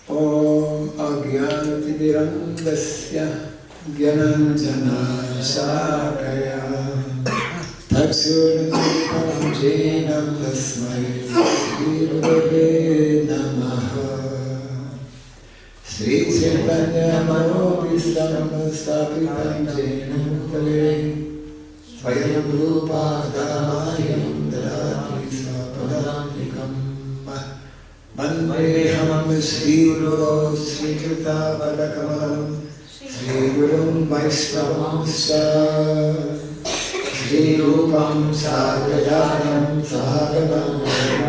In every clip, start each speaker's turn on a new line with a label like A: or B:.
A: Om Agyanatimirandasya Gyananjanashakaya Taksurnitam Jenam Tasmai Sri Gurave Namaha Sri Chaitanya Manobhistam Stapitam Jenam Tale Svayam Rupa Dhamayam Dadati Svapadamikam Vandeham Sri Guru Sri Krita Padakamalam Sri Gurum Vaishnavamscha Sri Rupam Sagrajanam Sahaganam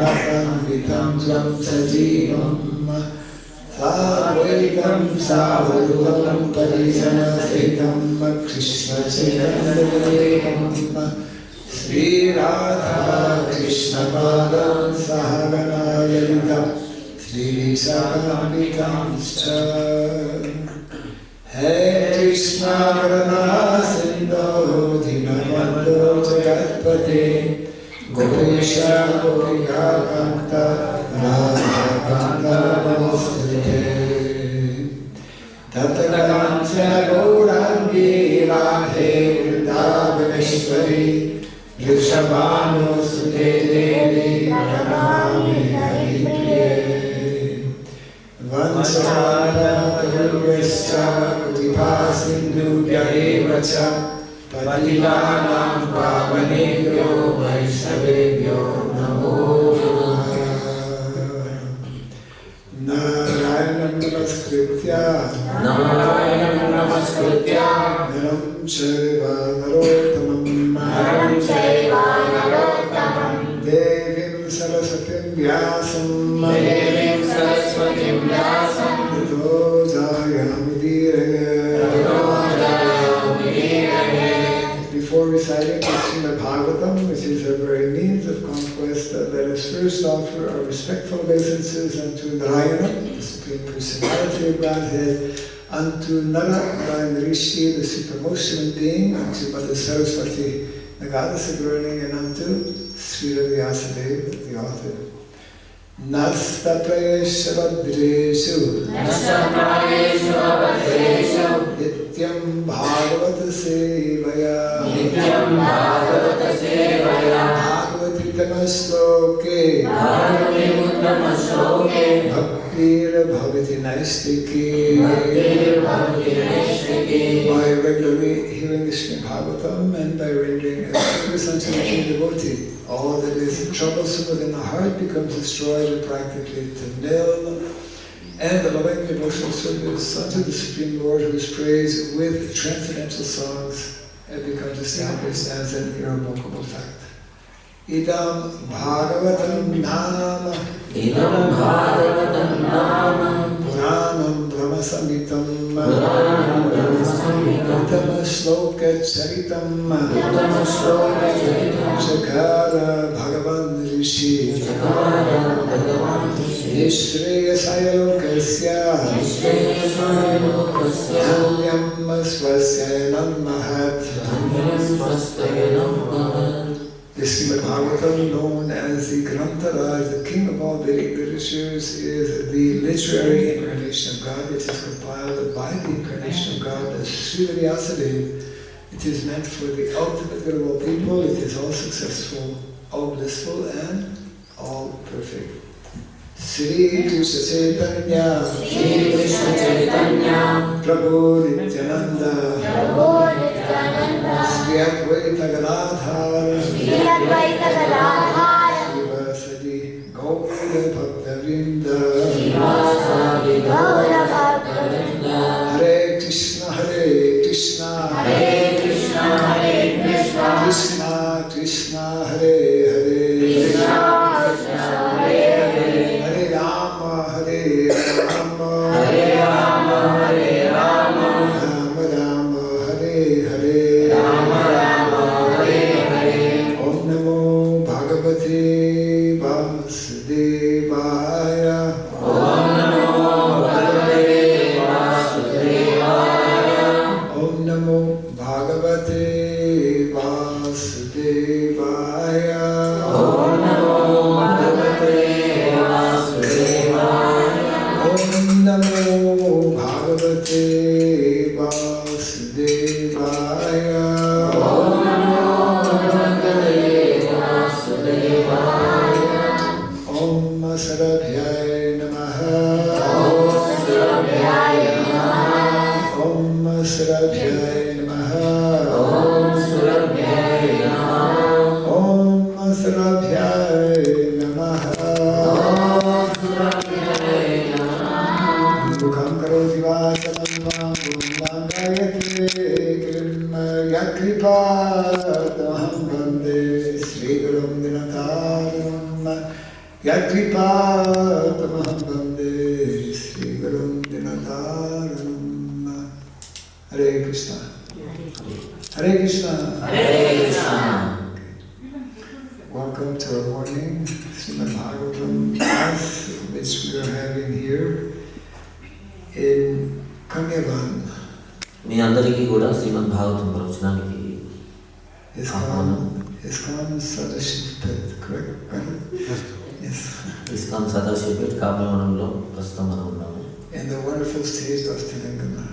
A: Nakanvitam Jam Sajivam Sadvaitam Savadutam Parijana Setam Krishna Chaitanya Sri Radha Krishna Padam Sahagana Lalita Sri Sakamikamscha Hey Krishna Karana Sindhu Dinamando Jagatpate Gopesha Gopika Kanta Radha Kanta Namaste Tattakansana Gaurangi Radhe Vrindavaneshwari Rishabhanu Sute Devi Pranami Haripriye Vanchana Yurvescha Kutipa Sindhu Vyayevacha Patitanam Pavanebhyo Vaishnavebhyo Namo Narayanam Namaskritya Naram Chaiva Narottamam Devim Saraswatim Vyasam Tato Jayami Dhiraya. Before reciting the Srimad Bhagavatam, which is our very means of conquest, let us first offer our respectful obeisances unto Narayana, the Supreme Personality of Godhead, unto Nara Rishi, the supremmost human being, unto Mother Saraswati, the goddess of learning, and unto Srila Vyasadeva, the author. Nastaprayesha Vadreshu Nityam Bhagavata Sevaya Bhagavati Tamasloke Bhaktir Bhavati Naistiki. By regularly hearing the Srimad Bhagavatam and by rendering a service unto the king devotee, all that is troublesome within the heart becomes destroyed or practically to nil, and the loving devotional service unto the Supreme Lord, who is praised with transcendental songs, becomes established as an irrevocable fact. Idam Bhagavatam Nama Puranam Brahmasamitam Uttama Shloka Charitam Chakara Bhagavan Rishi Nishreyasaya Lokasya Dhanyam Swasyanam Mahat. The Srimad Bhagavatam, known as the Grantaraj, the king of all Vedic literatures, is the literary incarnation of God. It is compiled by the incarnation of God as Srila Vyasadeva. It is meant for the ultimate good of all people. It is all successful, all blissful, and all perfect. Sri Krishna Chaitanya Prabhu Nityananda Sri Advaita Gadadhara Srivasadi Gaura Bhaktavinda Hare Krishna Krishna Krishna Hare Hare Hare Rama Hare Rama Rama Rama Hare Hare Om Namo Bhagavate Vasudevaya. Om Namo Bhagavate Vasudevaya.
B: Om Namo Bhagavate Vasudevaya.
A: Om Namo Bhagavate Vasudevaya.
B: Om Namo Bhagavate Vasudevaya.
A: Om Sarabhyaya Namaha.
B: Om Surabhyaya Namaha.
A: Om Sarabhyaya Namaha.
B: Om Surabhyaya Namaha.
A: Om Sarabhyaya Namaha.
B: Om Surabhyaya Namaha.
A: Mukham karoti vasalam vam gayate kirim yakripatamaham vande Sri Gurum Dinataram. Yakripatamaham vande Sri Gurum Dinataram. Hare Krishna. Hare Krishna.
B: Hare Krishna.
A: Welcome to our morning Srimad Bhagavatam class, which we are having here in Kamyavan.
B: మీ అందరికీ కూడా శ్రీమద్ భాగవతం ప్రవచనానికి
A: ISKCON Sadashiv Pet, correct? Yes.
B: ISKCON Sadashivpet కామ్యవనంలో ప్రస్తుతం మనం ఉన్నాము.
A: In the wonderful state of Telangana,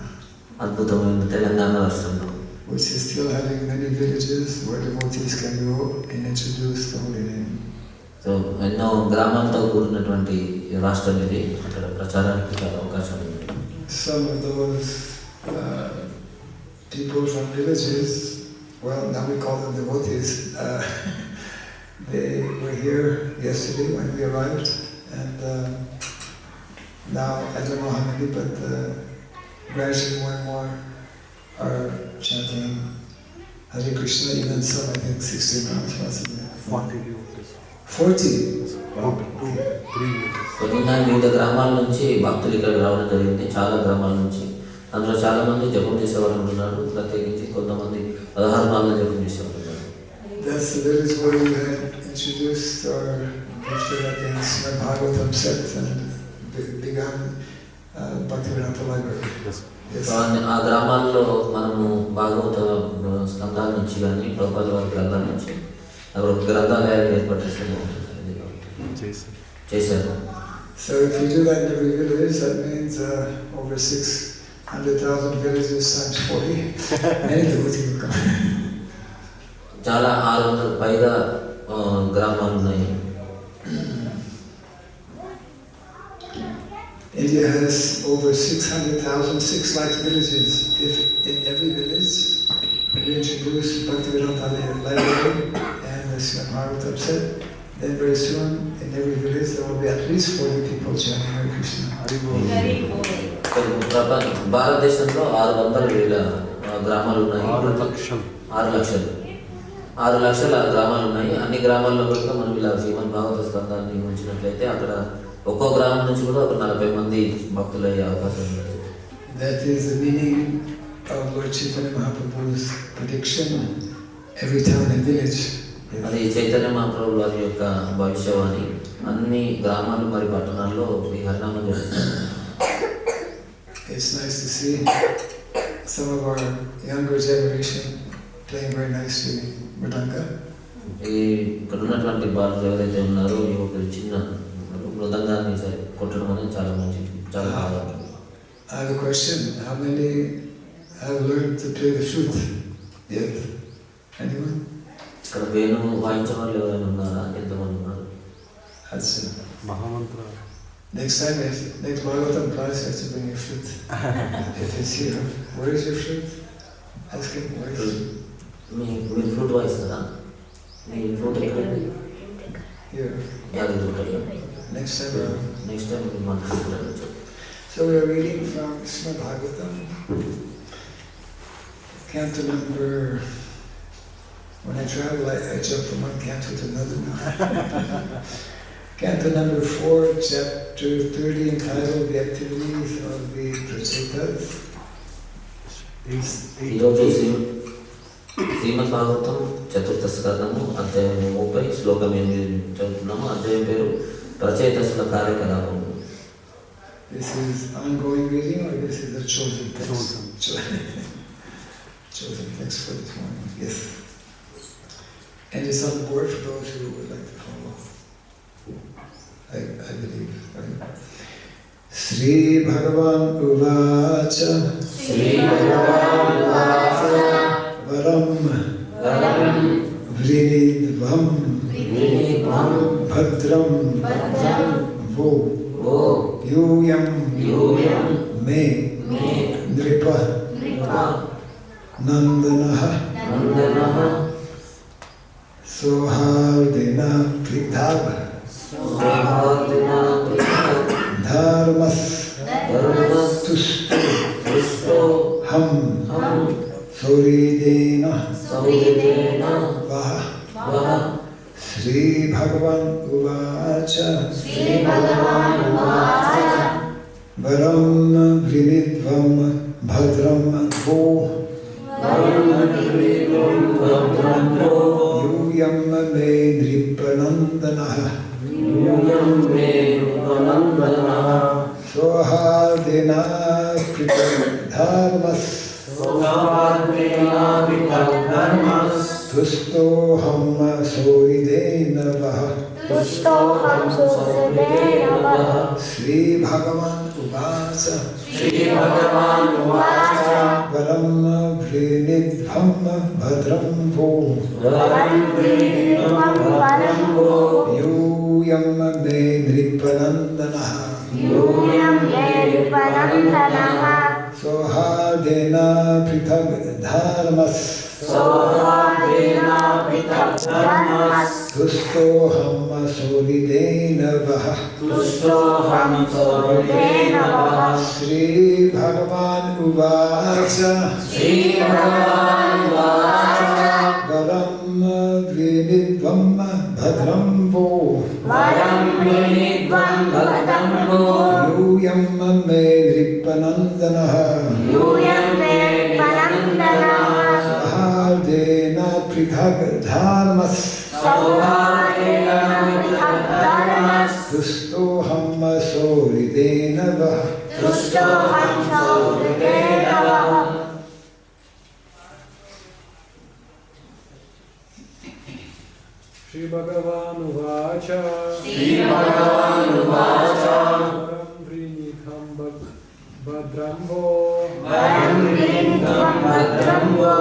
B: అద్భుతమైన తెలంగాణ రాష్ట్రంలో,
A: which is still having many villages where devotees can go and introduce the holy name.
B: So ఎన్నో గ్రామాలతో కూడినటువంటి రాష్ట్రం ఇది. అక్కడ ప్రచారానికి చాలా అవకాశం ఉంది.
A: Some of those people from villages, well, now we call them devotees, they were here yesterday when we arrived, and now I don't know how many, but gradually more and more are chanting Hare Krishna, even some, I think 60 rounds possibly. 40. Wow.
B: కొన్ని వివిధ గ్రామాల నుంచి భక్తులు ఇక్కడ రావడం జరిగింది. చాలా గ్రామాల నుంచి, అందులో చాలా మంది జపం చేసేవాళ్ళు ఉన్నారు. ప్రత్యేకించి కొంతమంది 16 నాళ్ళ జపం చేసేవాళ్ళు ఉన్నారు.
A: That's the village where we had introduced our Bhakti-Rating Srimad Bhagavatam set and began Bhaktivedanta Library. Yes.
B: ఆ గ్రామాల్లో మనము భాగవత స్కంధాల నుంచి కానీ ప్రభుపాద వారి గ్రంథాల నుంచి అక్కడ ఒక గ్రంథాలయాలు ఏర్పడేస్తే చేశారు.
A: So if you do that in every village, that means over 600,000 villages times 40. Many devotees will come.
B: చాలా 600 పైగా గ్రామాలు ఉన్నాయి.
A: India has over 600,000, 6 lakh villages. If in every village we introduce Bhaktivedanta Library and the Srimad Bhagavatam set, then very soon in every village there will be at least 40 people chanting Hare Krishna.
B: భారతదేశంలో 600,000 గ్రామాలు ఉన్నాయి. 6 లక్షల గ్రామాలు ఉన్నాయి. అన్ని గ్రామాల్లో కూడా మనం ఇలా శ్రీమద్ భాగవత స్కంధాన్ని ఉంచినట్లయితే అక్కడ ఒక్కో గ్రామం నుంచి కూడా ఒక 40 మంది భక్తులు అయ్యే అవకాశం ఉంది.
A: That is the meaning of Lord Chaitanya Mahaprabhu's prediction. Every town and village.
B: అది చైతన్య మహాప్రభు వారి యొక్క భవిష్యవాణి. అన్ని గ్రామాలు మరి పట్టణాల్లో ఈ హరినామం చేస్తారు.
A: It's nice to see some of our younger generation playing very nicely mridanga.
B: ఇక్కడ ఉన్నటువంటి బాలులు ఎవరైతే ఉన్నారో యువకులు చిన్న మృదంగాన్ని కొట్టడం అనేది చాలా మంచిది, చాలా బాగా.
A: I have a question. How many have learned to play the flute yet? Anyone?
B: ఇక్కడ వేణు వాయించే వాళ్ళు ఎవరైనా ఉన్నారా? ఎంతమంది ఉన్నారు?
A: That's it. Mahamantra. Next time, next Bhagavatam class, you have to bring your flute. If it's here, where is your flute? Ask him, where is it?
B: మీరు flute వాయిస్తారా? మీ flute ఎక్కడ?
A: Here. Next time around.
B: Next time we want to.
A: So we are reading from Srimad Bhagavatam, canto number. When I travel, I jump from one canto to another now. Canto number 4, chapter 30, entitled The Activities of the Prachetas.
B: శ్రీమద్ భాగవతం చతుర్థ స్కంధము అధ్యాయం 30 శ్లోకం 8 చదువుతున్నాము. అధ్యాయం పేరు ప్రచేతసుల కార్యకలాపం.
A: This is ongoing reading or this is a chosen text? Chosen text for this morning. Yes. And it's on the board for those who would like to follow. I believe. Right? Sri Bhagavan Uvacha Varam Vrinidvam Bhadram Vo Yuyam Me Nripa Nandanaha Sohardena Prithav Dharmas Tusto Ham Soridena Vaha Sri Bhagavan Uvacha Varam Vrinidvam Bhadram Vo Yuyam Me Nripanandanaha Sohardena Prithav Dharmas Tustoham Soridena Vaha Sri Bhagavan Uvacha Varam Vrinidvam Bhadram Vo Yuyam Me Nripanandanaha Sohardena Prithag Dharmas Tustoham Soridena Vaha Sri Bhagavan Uvacha Varam Vrinidvam Bhadram Vo Yuyam Me Nripanandanaha Sohardena Prithag Dharmas Tustoham Soridena Vaha
C: Shri Bhagavan Uvacha Varam Vrinidvam Bhadram Vo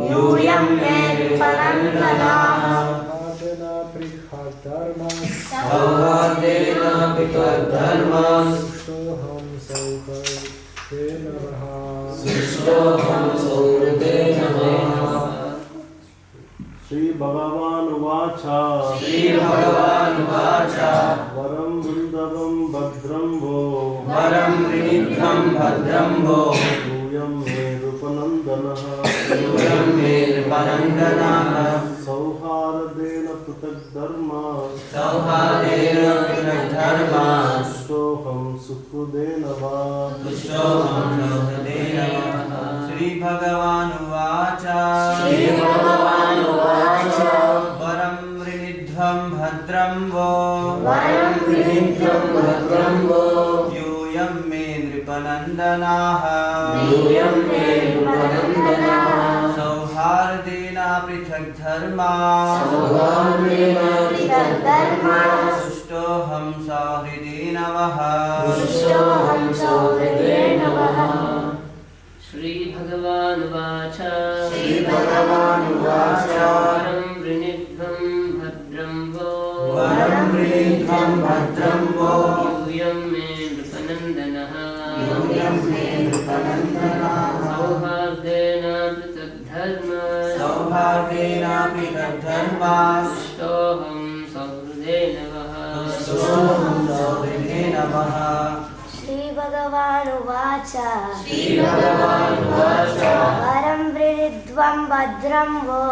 C: Yuyam Me Nripanandanaha Sohardena Prithag Dharmas Tustoham Soridena Vaha
D: Shri Bhagavan Uvacha Varam Vrindavam Bhadram Vo Yuyam Me Nripanandanaha Sauhardena Prithag Dharmas Tustoham Sukhudena Vaha
E: Shri Bhagavan Uvacha Varam Vrinidvam Bhadram Vo Yuyam Me Nripanandanaha Sauhardena Prithag Dharmas Tustoham Sohridena Vaha
F: Shri Bhagavan Uvacha Varam Vrinidvam Bhadram Vo Yuyam Me Nripanandanaha Sauhardena Prithag Dharmas Tustoham Sohridena Vaha
G: Shri Bhagavan Uvacha Varam Vrinidvam Bhadram Vo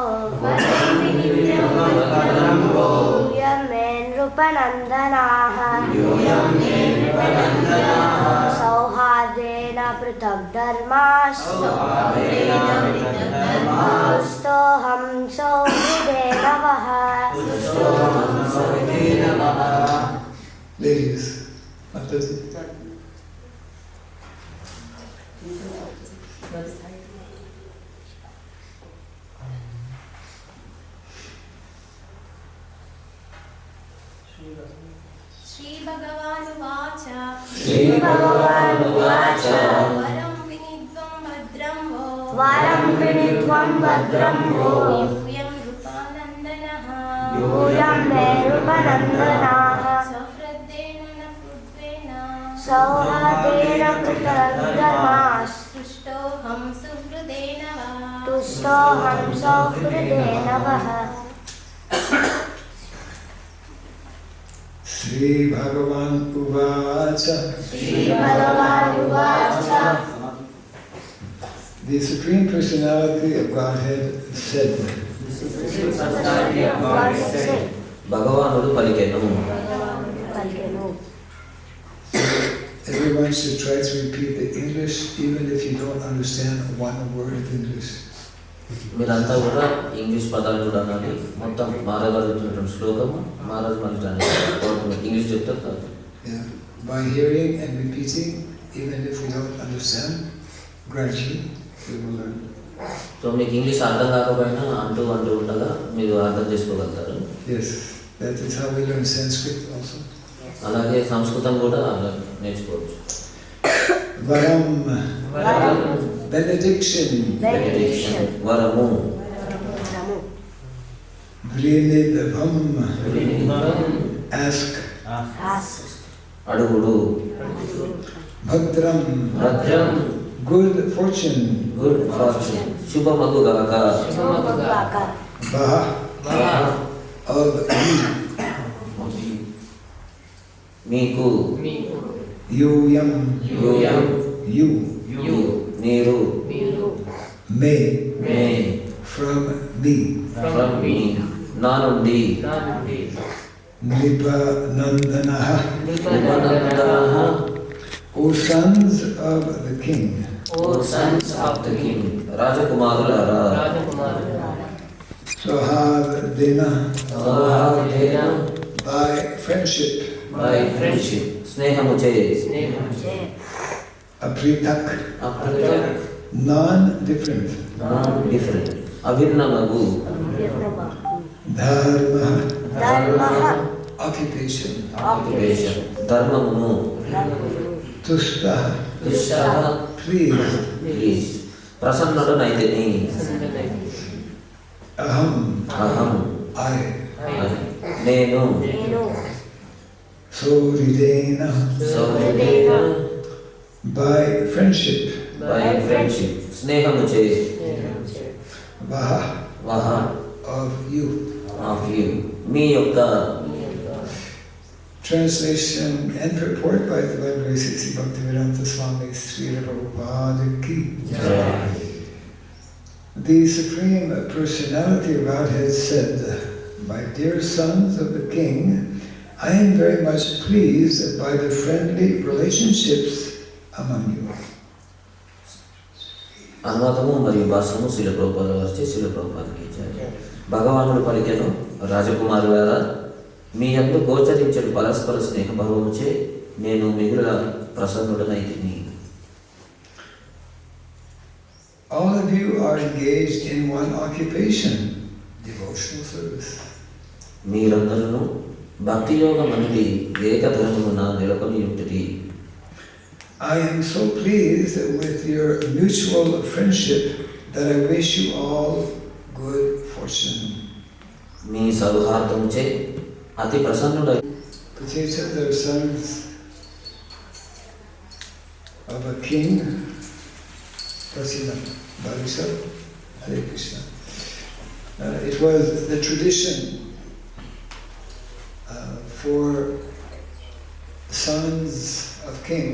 G: Yuyam Me Nripanandanaha Sauhardena Prithag Dharmas Tustoham Sohridena Vaha
A: Ladies, Mataji.
H: श्रीभगवानुवाच
G: श्रीभगवानुवाच
H: वरं विनित्वं भद्रं वो
G: वरं विनित्वं भद्रं वो
H: यूयं नृपानन्दनः
G: यूयं मे नृपनन्दनाः
H: सौहृदेन न कृत्वेन
G: सौहार्देन कृतधर्माः
H: तुष्टोऽहं सुहृदेन वा
G: तुष्टोऽहं सौहृदेन वः
A: Sri Bhagavan Uvacha.
G: श्रीभगवानुवाच
A: The Supreme Personality of Godhead said,
B: భగవానుడు పలికెను.
A: everyone should try to repeat the English even if you don't understand one word of English.
B: మీరంతా కూడా ఇంగ్లీష్ పదాలు కూడా అనాలి. మొత్తం మహారాజు చెప్తున్నటువంటి శ్లోకము మహారాజు మళ్ళీ ఇంగ్లీష్ చెప్తారు కాదు.
A: Yeah. By hearing and repeating, even if we don't understand, gradually we will learn.
B: So మీకు ఇంగ్లీష్ అర్థం కాకపోయినా అంటూ ఉండగా మీరు అర్థం చేసుకోగలుగుతారు.
A: Yes, that is how we learn Sanskrit also.
B: అలాగే సంస్కృతం కూడా నేర్చుకోవచ్చు.
A: Varam, benediction.
B: వరము.
A: Vrinidvam, ask.
B: అడుగుడు.
A: Bhadram,
B: భద్రం.
A: good fortune.
B: Good fortune. శుభమగు గాక.
A: Bah, of you.
B: మీకు.
A: Yuyam,
B: యూయం.
A: you.
B: మీరు.
A: May,
B: మే.
A: from me.
B: From me. నా నుండి.
A: Nripanandanaha,
B: ఉపనందనః.
A: O sons of the king.
B: O sons of the king. రాజకుమారులారా.
A: Sahadena,
B: సౌహార్దేన.
A: by friendship.
B: By friendship. స్నేహము చే.
A: Apritak,
B: అప్రతిక్.
A: non-different.
B: Non different. అభిన్నమగు.
A: Dharma,
G: धर्मः
A: occupation.
B: ఆక్యుపేషన్. ధర్మమును.
A: Tushta,
B: తుష్యః.
A: please.
B: ప్లీజ్. ప్రసన్నుడనైతిని.
A: Aham,
B: అహం.
A: I.
B: నేను.
A: Sohridena,
B: సౌహృదేన.
A: by friendship.
B: By friendship. స్నేహము చే.
A: Vaha,
B: వహ.
A: of you.
B: Of you. మీ యొక్క.
A: Translation and purport by the Divine Grace C. Bhaktivedanta Swami Srila Prabhupada Ki. The Supreme Personality of Godhead said, "My dear sons of the King, I am very much pleased by the friendly relationships among you."
B: అనువాదము మరియు భాషము శిల ప్రభుపాద వారిచే శిల ప్రభుపాదకి ఇచ్చారు. భగవానుడు పలికెను, రాజకుమారులారా, మీ యందు గోచరించడు పరస్పర స్నేహభావముచే నేను మిగుల ప్రసన్నుడనైతిని.
A: All of you are engaged in one occupation, devotional service.
B: మీరందరూ భక్తి యోగం అనేది ఏకధర్మమున నెలకొని ఉంటుది.
A: I am so pleased with your mutual friendship that I wish you all good fortune.
B: మీ సౌహార్దముచే అతి ప్రసన్నుడై.
A: Pachecha, the sons of a king, Prasina Bharisha, Hare Krishna. It was the tradition for sons of king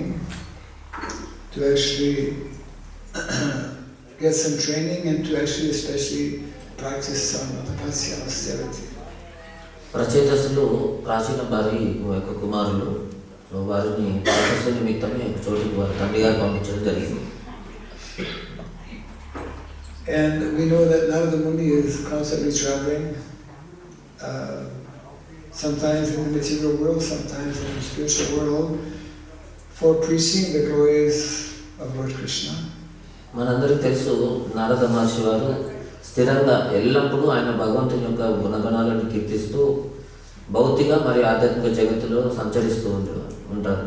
A: to actually get some training and to actually especially practice some tapasya, austerity.
B: ప్రచేతసులు ప్రాచీన వారి యొక్క కుమారులు వారిని తపస్సు నిమిత్తమే ఒక చోటికి వారి తండ్రి గారు పంపించడం జరిగింది.
A: And we know that Narada Muni is constantly traveling, sometimes in the material world, sometimes in the spiritual world, for preaching the glories of Lord Krishna.
B: మనందరికీ తెలుసు, నారద మహర్షి వారు స్థిరంగా ఎల్లప్పుడూ ఆయన భగవంతుని యొక్క గుణగణాలను కీర్తిస్తూ భౌతిక మరియు ఆధ్యాత్మిక జగత్తులో సంచరిస్తూ ఉంటారు.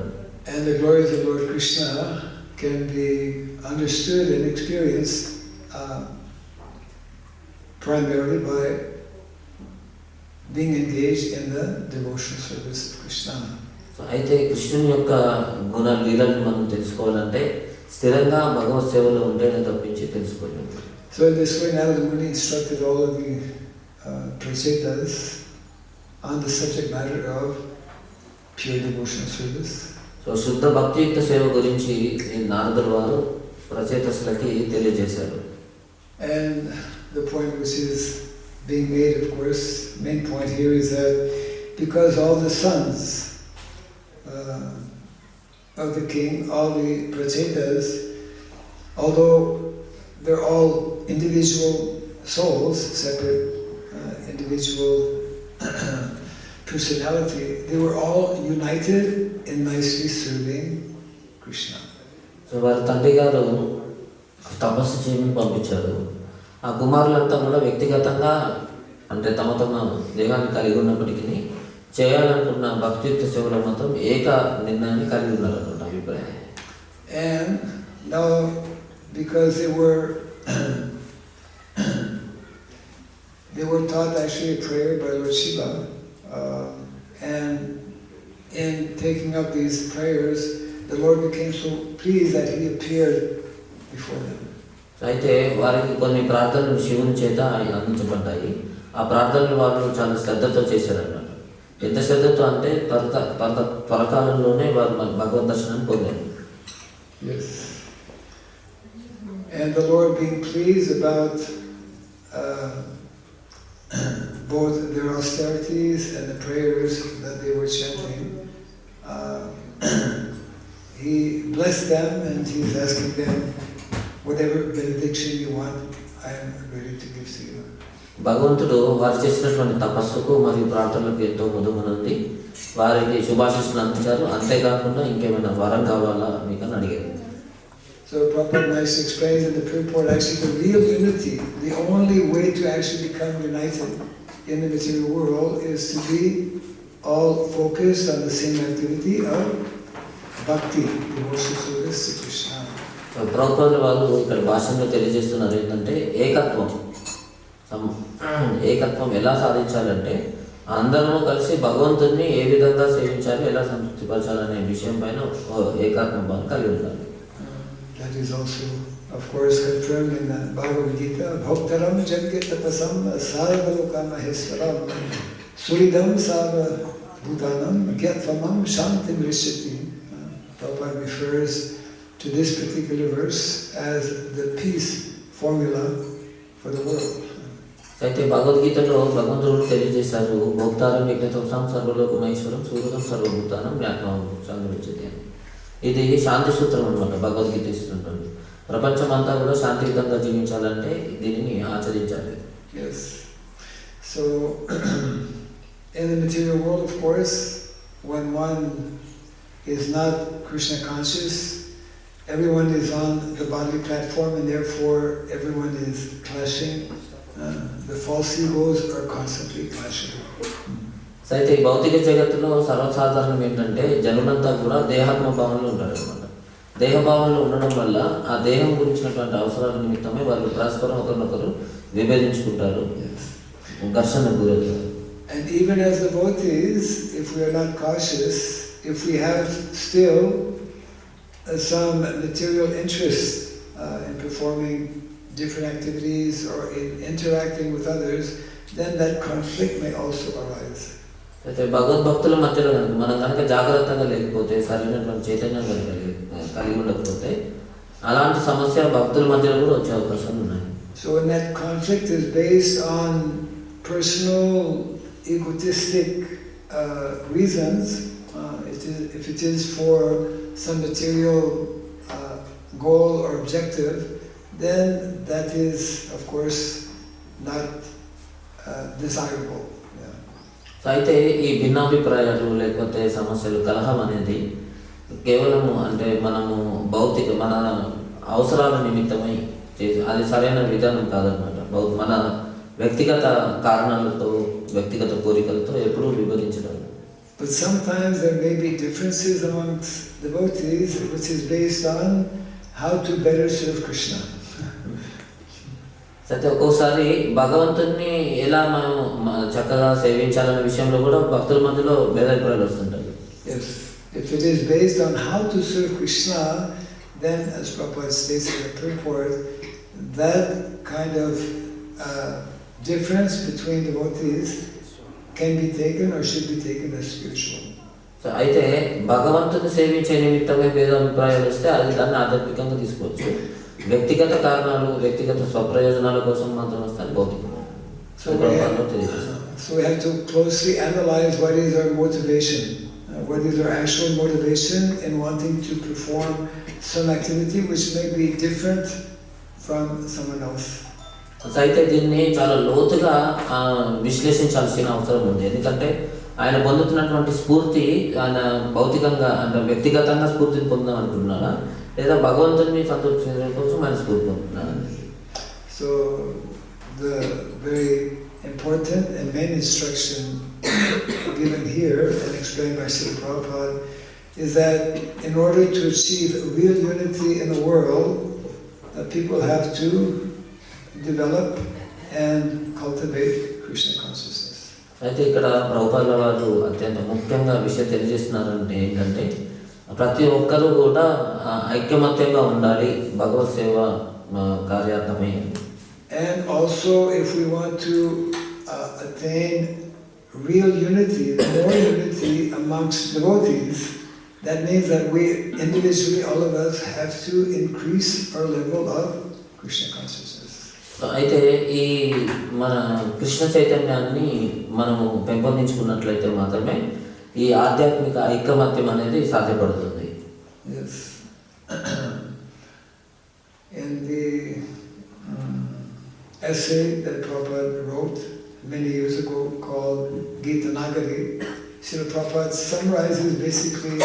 A: And the glories of Lord Krishna can be understood and experienced primarily by being engaged in the devotional service of Krishna.
B: So అయితే కృష్ణుని యొక్క గుణ లీలను మనం తెలుసుకోవాలంటే స్థిరంగా భగవత్ సేవలో ఉంటేనే తప్పించి తెలుసుకోలేము.
A: So in this way, Narada Muni instructed all of the prachetas on the subject matter of pure devotional service.
B: So శుద్ధ భక్తియుక్త సేవ గురించి నారదుల వారు ప్రచేతసులకి తెలియజేశారు.
A: And the point which is being made, of course, main point here is that because all the sons of the king, all the prachetas, although they're all individual souls, separate individual personality, they were all united in nicely serving Krishna.
B: So వారి తండ్రి గారు తపస్సు చేయమని పంపించారు. ఆ కుమారులంతా కూడా వ్యక్తిగతంగా అంటే తమ తమ దేహాన్ని కలిగి ఉన్నప్పటికీ చేయాలనుకున్న భక్తియుక్త సేవలో మాత్రం ఏక నిర్ణయాన్ని కలిగి ఉన్నారు అన్నమాట అభిప్రాయం.
A: And now because they were taught actually a prayer by Lord Shiva, and in taking up these prayers, the Lord became so pleased that he appeared before them.
B: అయితే వారికి కొన్ని ప్రార్థనలు శివుని చేత అందించబడ్డాయి. ఆ ప్రార్థనలు వారు చాలా శ్రద్ధతో చేశారన్నమాట. ఎంత శ్రద్ధతో అంటే త్వరకాలంలోనే వారు భగవద్ దర్శనాన్ని పొందారు.
A: Yes. And the Lord being pleased about both their austerities and the prayers that they were chanting, He blessed them and He's asking them, whatever benediction you want, I am ready to give to you.
B: భగవంతుడు వారు చేసినటువంటి తపస్సుకు మరియు ప్రార్థనలకు ఎంతో ముదమునుంది. వారికి శుభాశిస్సులు అందించారు. అంతేకాకుండా ఇంకేమైనా వరం కావాలా మీకు అని అడిగారు.
A: So Prabhupada nicely explains in the purport, actually the real unity, the only way to actually become united in the material world is to be all focused on the same activity of bhakti, devotional service to Krishna.
B: Prabhupada వాళ్ళు ఇక్కడ భాషలో తెలియజేస్తున్నారు ఏంటంటే ఏకత్వం ఎలా సాధించాలంటే అందరూ కలిసి భగవంతుడిని ఏ విధంగా సేవించాలి, ఎలా సంతృప్తిపరచాలనే విషయం పైన ఏకాత్మ భావం కలిగి ఉండాలి.
A: That is also, of course, confirmed in the Bhagavad Gita. Bhaktaram Jagatapasam Sarvalokamahesaram Suridam Sava Bhutanam Gyatvamam Shantim Rishyati. Prabhupada refers to this particular verse as the peace formula for the world.
B: అయితే భగవద్గీతలో భగవంతుడు తెలియజేశారు, భోక్తారం యజ్ఞతం సర్వలోకమహేశ్వరం సూర్యం సర్వభూతానం జ్ఞానం సంగ్రహించది అని. ఇది శాంతి సూత్రం అనమాట. భగవద్గీత ఇస్తున్నటువంటి ప్రపంచమంతా కూడా శాంతియుతంగా జీవించాలంటే దీనిని ఆచరించాలి.
A: Yes. So in the material world, of course, when one is not Krishna conscious, everyone is on the bodily platform and therefore everyone is clashing. The false egos are constantly clashing.
B: అయితే ఈ భౌతిక జగత్తులో సర్వసాధారణం ఏంటంటే జనులంతా కూడా దేహాత్మ భావంలో ఉంటారు అనమాట. దేహభావంలో ఉండడం వల్ల ఆ దేహం గురించినటువంటి అవసరాల నిమిత్తమే వాళ్ళు పరస్పరం ఒకరినొకరు విభేదించుకుంటారు, ఘర్షణకు గురవుతారు.
A: And even as devotees, if we are not cautious, if we have still some material interest in performing different activities or in interacting with others, then that conflict may also arise.
B: అయితే భగవద్భక్తుల మధ్యలో మనం కనుక జాగ్రత్తగా లేకపోతే, సరైనటువంటి చైతన్యం కలిగి ఉండకపోతే అలాంటి సమస్య భక్తుల మధ్యలో కూడా వచ్చే అవకాశాలు ఉన్నాయి.
A: So when that conflict is based on personal egotistic reasons, if it is for some material goal or objective, then that is, of course, not desirable.
B: అయితే ఈ భిన్నాభిప్రాయాలు లేకపోతే సమస్యలు, కలహం అనేది కేవలము అంటే మనము భౌతిక మన అవసరాల నిమిత్తమై చేసి అది సరైన విధానం కాదనమాట. మన వ్యక్తిగత కారణాలతో వ్యక్తిగత కోరికలతో ఎప్పుడూ విభజించడం.
A: But sometimes there may be differences amongst devotees which is based on how to better serve Krishna.
B: అయితే ఒక్కోసారి భగవంతుని ఎలా మనం చక్కగా సేవించాలనే విషయంలో కూడా భక్తుల మధ్యలో భేదాభిప్రాయాలు వస్తుంటాయి.
A: Yes, if it is based on how to serve Krishna, then as Prabhupada states in the purport, that kind of difference between devotees can be taken or should be taken as spiritual.
B: So అయితే భగవంతుని సేవించే నిమిత్తమే భేదాభిప్రాయాలు వస్తే అది దాన్ని ఆధ్యాత్మికంగా తీసుకోవచ్చు. వ్యక్తిగత కారణాలు వ్యక్తిగత స్వప్రయోజనాల కోసం మాత్రం వస్తే భౌతికంగా.
A: So we have to closely analyze what is our motivation, what is our actual motivation in wanting to perform some activity which may be different from someone else.
B: అయితే దీన్ని చాలా లోతుగా విశ్లేషించాల్సిన అవసరం ఉంది. ఎందుకంటే ఆయన పొందుతున్నటువంటి స్ఫూర్తి ఆయన భౌతికంగా అంటే వ్యక్తిగతంగా స్ఫూర్తిని పొందాం అనుకుంటున్నారా లేదా భగవంతుని సంతృప్తించడం కోసం ఆయన స్ఫూర్తి పొందుతున్నారా?
A: So the very important and main instruction given here and explained by Srila Prabhupada is that in order to achieve real unity in the world, people have to develop and cultivate Krishna consciousness.
B: అయితే ఇక్కడ ప్రభుపాదుల వారు అత్యంత ముఖ్యంగా విషయం తెలియజేస్తున్నారంటే ఏంటంటే ప్రతి ఒక్కరూ కూడా ఐక్యమత్యంగా ఉండాలి భగవత్ సేవ కార్యార్థమై.
A: And also if we want to attain real unity, more unity amongst devotees, that means that we individually, all of us, have to increase our level of Krishna consciousness.
B: అయితే ఈ మన కృష్ణ చైతన్యాన్ని మనము పెంపొందించుకున్నట్లయితే మాత్రమే ఈ ఆధ్యాత్మిక ఐకమత్యం అనేది సాధ్యపడుతుంది.
A: Yes. In the essay that Prabhupada wrote many years ago called Gita Nagari, Srila Prabhupada summarizes basically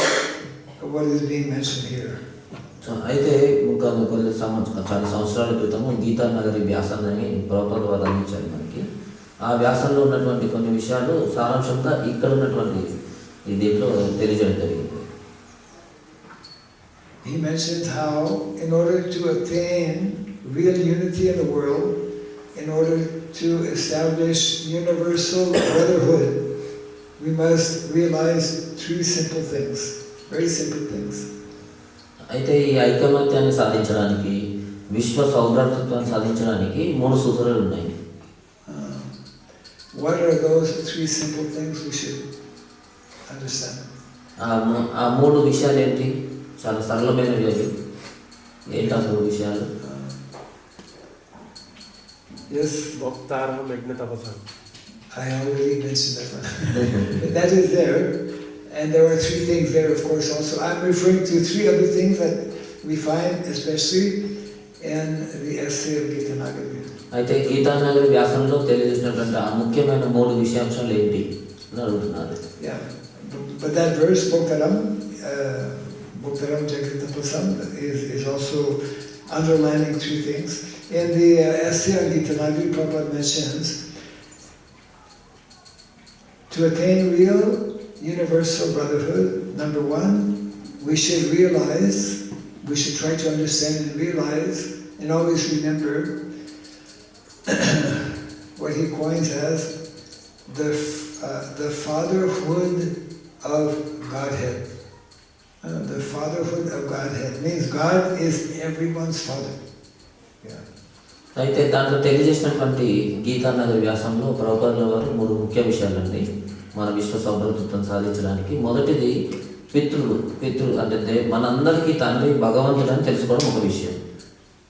A: what is being mentioned here.
B: So అయితే చాలా సంవత్సరాల క్రితము గీతా నగరి వ్యాసాన్ని ప్రభుపాద వారు అందించారు మనకి. ఆ వ్యాసంలో ఉన్నటువంటి కొన్ని విషయాలు సారాంశంగా ఇక్కడ ఉన్నటువంటి ఈ దీంట్లో తెలియజేయడం జరిగింది.
A: He mentions how in order to attain real unity in the world, in order to establish universal brotherhood, we must realize three simple things, very simple things.
B: అయితే ఈ ఐకమత్యాన్ని సాధించడానికి విశ్వ సౌభ్రాతృత్వాన్ని సాధించడానికి 3 సూత్రాలు ఉన్నాయి.
A: What are those three simple things we should understand?
B: ఆ 3 విషయాలు ఏంటి? చాలా సరళమైనవి అవి. ఏంటి ఆ 3 విషయాలు?
A: Yes.
D: Bhaktaraham Yajna Tapasam.
A: I already mentioned that one. That is there. And there are 3 things there, of course, also. I'm referring to 3 other things that we find, especially in the essay of Gita Nagari.
B: అయితే గీతా నగరి వ్యాసంలో తెలియజేసినటువంటి ఆ ముఖ్యమైన 3 విషయాంశాలు ఏంటి అని అడుగుతున్నారు.
A: Yeah, but that verse, Bhaktaram Jagatapasam, is also underlining 3 things. In the essay on Gita Nagari, Prabhupada mentions to attain real universal brotherhood, number 1, we should realize, we should try to understand and realize and always remember what he coins as the fatherhood of Godhead. The fatherhood of Godhead means God is everyone's father. Yeah.
B: అయితే దాంట్లో తెలియజేసినటువంటి గీతా నగరి వ్యాసంలో ప్రభుపాదుల వారు 3 ముఖ్య విషయాలండి మన విశ్వ సౌభ్రాతృత్వం సాధించడానికి. మొదటిది పితృ అంటే మనందరికీ తండ్రి భగవంతుడు అని తెలుసుకోవడం ఒక విషయం.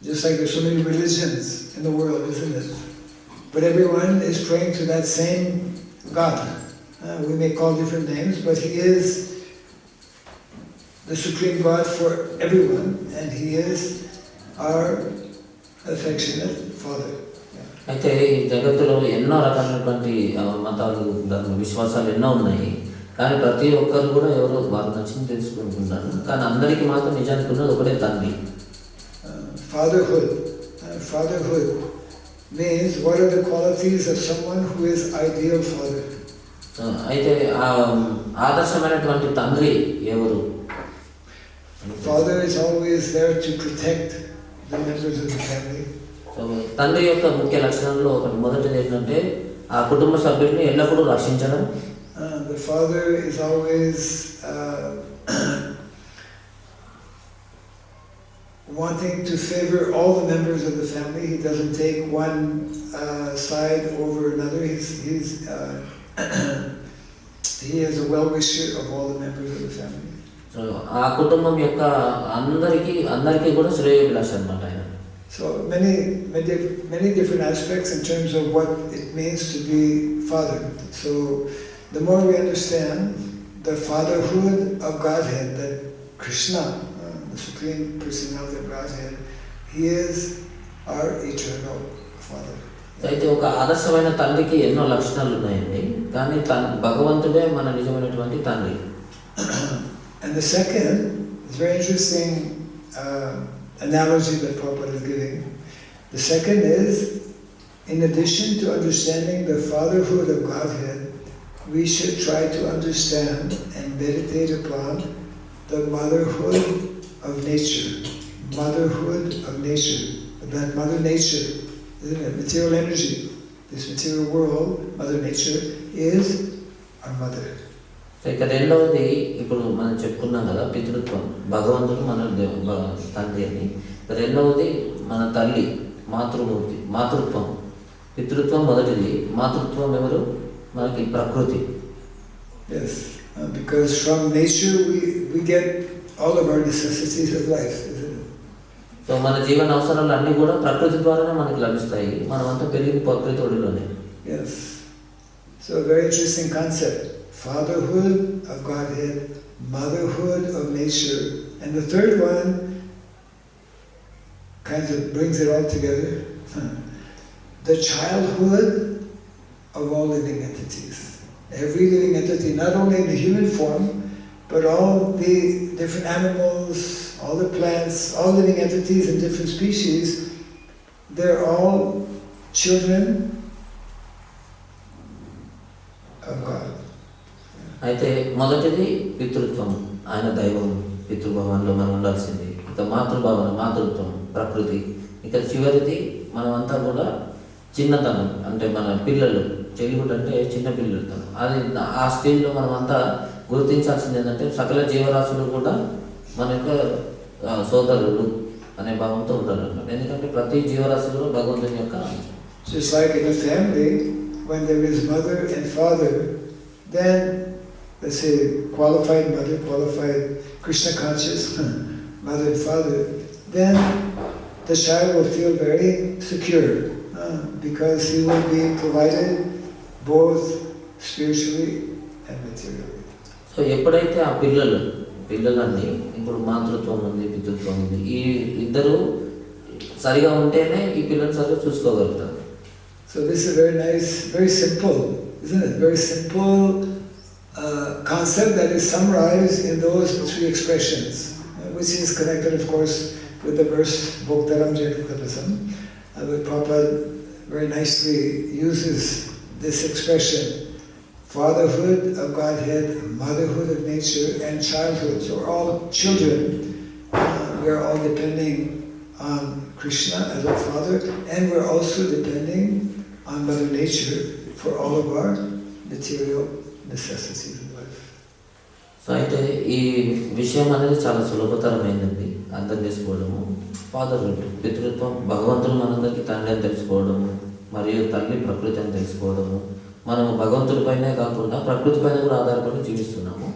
A: Just like there's so many religions in the world, isn't it? But everyone is praying to that same God. We may call different names, but He is the Supreme God for everyone, and He is our affectionate Father.
B: అయితే ఈ జగత్తులో ఎన్నో రకాలైనటువంటి మతాలు విశ్వాసాలు ఎన్నో ఉన్నాయి. కానీ ప్రతి ఒక్కరు కూడా ఎవరో వారు నచ్చింది తెలుసుకుంటున్నారు. కానీ అందరికీ మాత్రం నిజానికి ఉన్నది ఒకటే తండ్రి.
A: Fatherhood means what are the qualities of someone who is ideal father?
B: అయితే ఆదర్శమైనటువంటి తండ్రి ఎవరు?
A: Father is always there to protect the members of the family.
B: So తండ్రి యొక్క ముఖ్య లక్షణాల్లో ఒకటి మొదటిది ఏంటంటే ఆ కుటుంబ సభ్యుల్ని ఎల్లప్పుడూ రక్షించడం.
A: The father is always wanting to favor all the members of the family. He doesn't take one side over another. He is a well-wisher of all the members of the family.
B: So ఆ కుటుంబం యొక్క అందరికీ కూడా శ్రేయోభిలాష అన్నమాట ఆయన.
A: So many different aspects in terms of what it means to be father. So the more we understand the fatherhood of Godhead, that Krishna, the Supreme Personality of Godhead, He is our eternal Father.
B: అయితే ఒక ఆదర్శమైన తండ్రికి ఎన్నో లక్షణాలు ఉన్నాయండి, కానీ భగవంతుడే మన నిజమైనటువంటి తండ్రి.
A: And the second is very interesting analogy that Prabhupada is giving. The second is, in addition to understanding the fatherhood of Godhead, we should try to understand and meditate upon the motherhood of nature. Motherhood of nature. That Mother Nature, isn't it? Material energy. This material world, Mother Nature, is our mother.
B: So ఇక రెండవది, ఇప్పుడు మనం చెప్పుకున్నాం కదా పితృత్వం, భగవంతుడు మన తండ్రి అని. రెండవది మన తల్లి, మాతృమూర్తి, మాతృత్వం. పితృత్వం మొదటిది, మాతృత్వం ఎవరు? మనకి ప్రకృతి.
A: Yes, because from nature we get all of our necessities of life, isn't it?
B: So మన జీవన అవసరాలు అన్నీ కూడా ప్రకృతి ద్వారానే మనకి లభిస్తాయి. మనమంతా పెరిగిన ప్రకృతి ఒడిలోనే.
A: Yes, so a very interesting concept. Fatherhood of Godhead, motherhood of nature, and the third one kind of brings it all together. The childhood of all living entities. Every living entity, not only in the human form, but all the different animals, all the plants, all living entities in different species, they're all children of God.
B: అయితే మొదటిది పితృత్వం, ఆయన దైవం, పితృభవన్లో మనం ఉండాల్సింది. ఇక మాతృభావన, మాతృత్వం, ప్రకృతి. ఇక చివరిది మనమంతా కూడా చిన్నతనం, అంటే మన పిల్లలు. చైల్డ్హుడ్ అంటే చిన్న పిల్లలతనం. అది ఆ స్టేజ్లో మనమంతా గుర్తించాల్సింది ఏంటంటే సకల జీవరాశులు కూడా మన యొక్క సోదరులు అనే భావంతో ఉండాలన్నమాట. ఎందుకంటే ప్రతి జీవరాశిలో భగవంతుని యొక్క.
A: Just like in a family, when there is mother and father, then let's say qualified mother, qualified Krishna conscious mother and father, then the child will feel very secure because he will be provided both spiritually and materially.
B: So ఎప్పుడైతే ఆ పిల్లలన్నీ ఇప్పుడు మాతృత్వం ఉంది, పితృత్వం ఉంది, ఈ ఇద్దరు సరిగా ఉంటేనే ఈ పిల్లలు సరిగా చూసుకోగలుగుతారు.
A: So this is very nice, very simple, isn't it? Very simple concept that is summarized in those three expressions, which is connected, of course, with the verse Bhoktaram Jagataprasam. But Prabhupada very nicely uses this expression: fatherhood of Godhead, motherhood of nature, and childhood. So we're all children. We are all depending on Krishna as our father, and we're also depending on Mother Nature for all of our material necessities in life.
B: So అయితే ఈ విషయం అనేది చాలా సులభతరమైనది అర్థం చేసుకోవడము. Fatherhood, పితృత్వం, భగవంతుడు మనందరికీ తండ్రి అని తెలుసుకోవడము, మరియు తల్లి ప్రకృతి అని తెలుసుకోవడము. మనము భగవంతుడిపైనే కాకుండా ప్రకృతిపైన కూడా ఆధారపడి జీవిస్తున్నాము.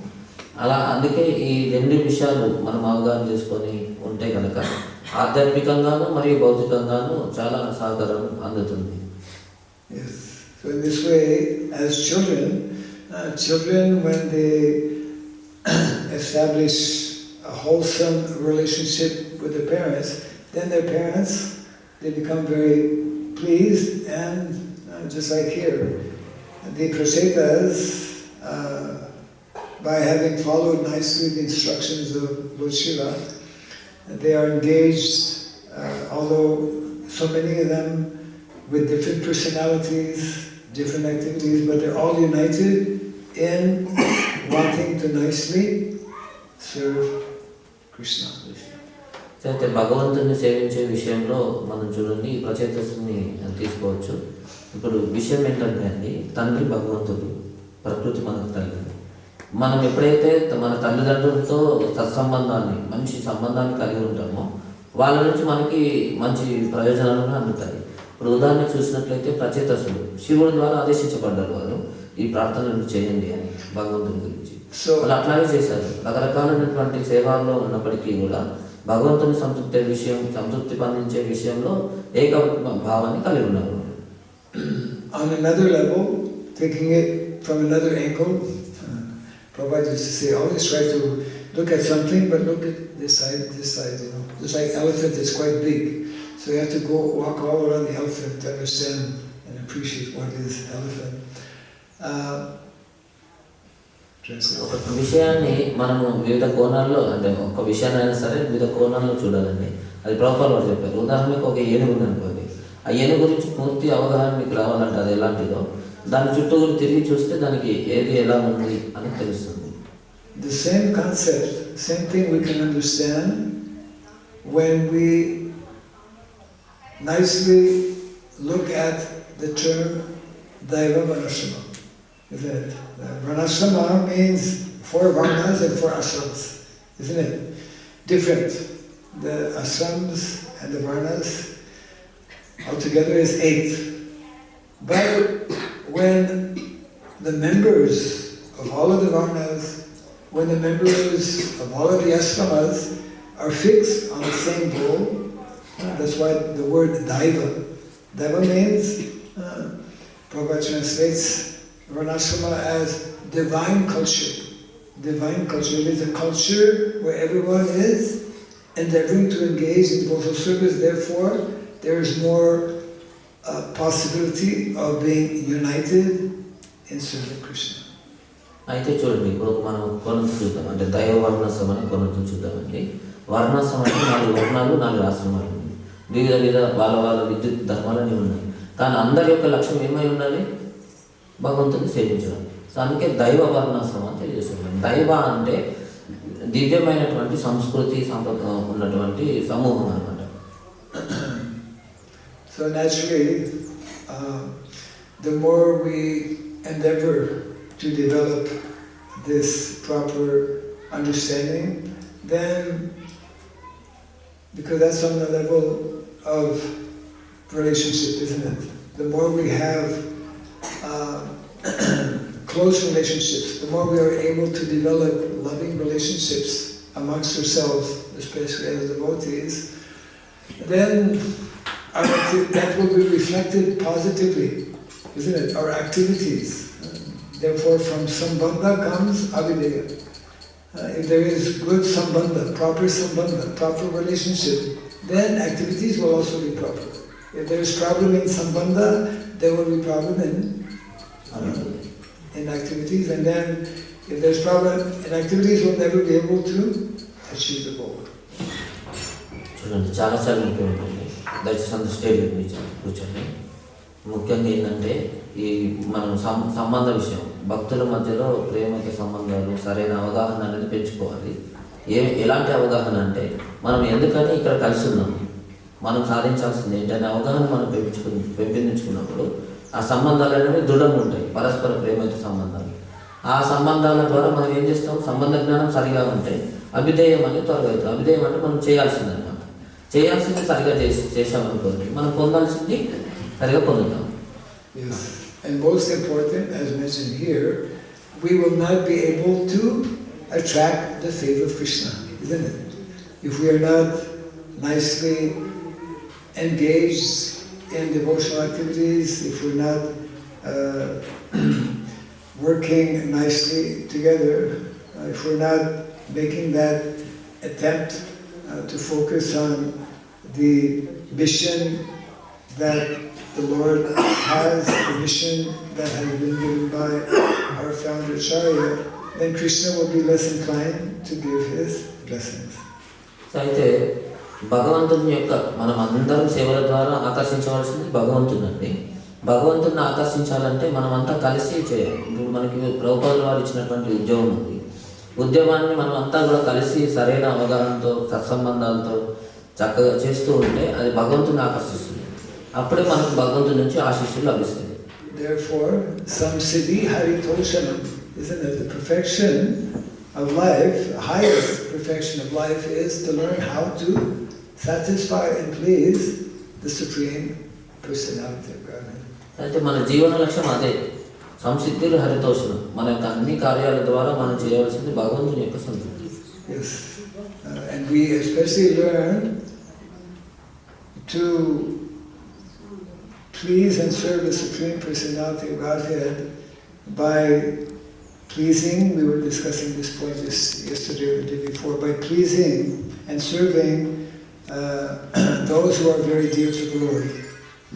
B: అలా అందుకే ఈ రెండు విషయాలు మనం అవగాహన చేసుకొని ఉంటే కనుక ఆధ్యాత్మికంగాను మరియు భౌతికంగాను చాలా సహకారం అందుతుంది.
A: Yes. So in this way, as children when they establish a wholesome relationship with their parents, then their parents, they become very pleased, and just like here, the Prasetas, by having followed nicely the instructions of Lord Shiva, they are engaged, although so many of them with different personalities, different activities, but they're all united in wanting to nicely serve Krishna.
B: అయితే భగవంతుని సేవించే విషయంలో మనం చూడండి ఈ ప్రచేతస్సుని తీసుకోవచ్చు. ఇప్పుడు విషయం ఏంటంటే అండి, తండ్రి భగవంతుడు, ప్రకృతి మనకు తల్లి. మనం ఎప్పుడైతే మన తల్లిదండ్రులతో సత్సంబంధాన్ని, మంచి సంబంధాన్ని కలిగి ఉంటామో వాళ్ళ నుంచి మనకి మంచి ప్రయోజనాలు అందుతాయి. ఇప్పుడు ఉదాహరణకు చూసినట్లయితే ప్రచేతస్సులు శివుడి ద్వారా ఆదేశించబడ్డారు. వారు ఈ ప్రార్థనలు చేయండి అని భగవంతుని గురించి వాళ్ళు అట్లాగే చేశారు. రకరకాలైనటువంటి సేవల్లో ఉన్నప్పటికీ కూడా భగవంతుని సంతృప్తి పొందించే విషయంలో ఏక భావాన్ని కలిగి ఉన్నారు.
A: On another level, taking it from another angle, Prabhupada used to say, always try to look at something, but look at this side, you know. Just like elephant is quite big, so you have to go walk all around the elephant to understand and appreciate what is elephant.
B: ఒక విషయాన్ని మనము వివిధ కోణాల్లో, అంటే ఒక విషయాన్ని అయినా సరే వివిధ కోణాల్లో చూడాలండి. అది ప్రభుపాదులు వారు చెప్పారు. ఉదాహరణకు ఒక ఏనుగు ఉందనుకోండి, ఆ ఏనుగు గురించి పూర్తి అవగాహన మీకు రావాలంటే అది ఎలాంటిదో దాని చుట్టూ తిరిగి చూస్తే దానికి ఏది ఎలా ఉంది అని తెలుస్తుంది.
A: The same concept, same thing we can understand when we nicely look at the term Daiva Varnashrama. Isn't it? Varnashrama means 4 varnas and 4 ashrams, isn't it? Different. The ashrams and the varnas altogether is 8. But when the members of all of the varnas, when the members of all of the ashramas are fixed on the same goal, that's why the word Daiva. Daiva means, Prabhupada translates Varnashrama as divine culture. Divine culture means a culture where everyone is endeavoring to engage in devotional service. Therefore, there is more possibility of being united in serving Krishna.
B: అయితే చూడండి, ఇప్పుడు మనం కొనత చూద్దాం, అంటే దైవ వర్ణాశ్రమం అని కొనత చూద్దామండి. వర్ణాశ్రమం అంటే 4 వర్ణాలు 4 ఆశ్రమాలు ఉన్నాయి. వివిధ వాళ్ళ విద్యుత్ ధర్మాలని ఉన్నాయి. కానీ అందరి యొక్క లక్ష్యం ఏమై ఉండాలి? భగవంతుని సేవించడం. సో అందుకే దైవ వర్ణాశ్రమం అని తెలియజేస్తున్నాం. దైవ అంటే దివ్యమైనటువంటి సంస్కృతి ఉన్నటువంటి సమూహం అన్నమాట.
A: So naturally, the more we endeavor to develop this proper understanding, then, because that's on the level of relationship, isn't it? The more we have close relationships, the more we are able to develop loving relationships amongst ourselves, especially as devotees, then that will be reflected positively, isn't it? Our activities. Therefore, from sambandha comes avideya. If there is good sambandha, proper relationship, then activities will also be proper. If there is problem in sambandha, there will be problem in activities, and then if there is problem in activities, we'll never be able to achieve the goal.
B: చూడండి, చాలా ముఖ్యమైనది. దయచేసి అందరూ stage మీద కూర్చోండి. ముఖ్యంగా ఏంటంటే ఈ మనం సంబంధ విషయం, భక్తుల మధ్యలో ప్రేమకి సంబంధాలు, సరైన అవగాహన అనేది పెంచుకోవాలి. ఎలాంటి అవగాహన అంటే మనం ఎందుకని ఇక్కడ కలిసి ఉన్నాము, మనం సాధించాల్సింది ఏంటనే అవగాహన మనం పెంపొందించుకున్నప్పుడు ఆ సంబంధాలు అనేవి దృఢంగా ఉంటాయి. పరస్పర ప్రేమతో సంబంధాలు. ఆ సంబంధాల ద్వారా మనం ఏం చేస్తాం, సంబంధ జ్ఞానం సరిగా ఉంటే అభిధేయం అనేది త్వరగా అవుతుంది. అభిధేయం అంటే మనం చేయాల్సిందనమాట. చేయాల్సింది సరిగా చేసామనుకోండి, మనం పొందాల్సింది సరిగా పొందుతాం.
A: Yes. And most important, as mentioned here, we will not be able to attract the favor of Krishna, isn't it? If we are not nicely engaged in devotional activities, if we're not working nicely together, if we're not making that attempt to focus on the mission that the Lord has, the mission that has been given by our founder Acharya, then Krishna will be less inclined to give his blessings.
B: So అయితే భగవంతుని యొక్క మనం అందరం సేవల ద్వారా ఆకర్షించవలసింది భగవంతునండి. భగవంతుని ఆకర్షించాలంటే మనం అంతా కలిసి చేయాలి. ఇప్పుడు మనకి ప్రభుపాదుల వారు ఇచ్చినటువంటి ఉద్యోగం ఉంది. ఉద్యోగాన్ని మనం అంతా కూడా కలిసి సరైన అవగాహనతో సత్సంబంధాలతో చక్కగా చేస్తూ ఉంటే అది భగవంతుని ఆకర్షిస్తుంది. అప్పుడే మనకు భగవంతుని నుంచి ఆశీస్సులు లభిస్తాయి.
A: Therefore, samsiddhi haritoshanam, isn't it? The perfection of life, the highest perfection of life is to learn how to satisfy and please the Supreme Personality of Godhead.
B: అయితే మన జీవన లక్ష్యం అదే, సంసిద్ధిలు హరితోషణం. మన యొక్క అన్ని కార్యాల ద్వారా మనం చేయవలసింది భగవంతుని యొక్క సంతృప్తి.
A: Yes, and we especially learn to please and serve the Supreme Personality of Godhead by pleasing, we were discussing this point yesterday or the day before, by pleasing and serving those who are very dear to the Lord,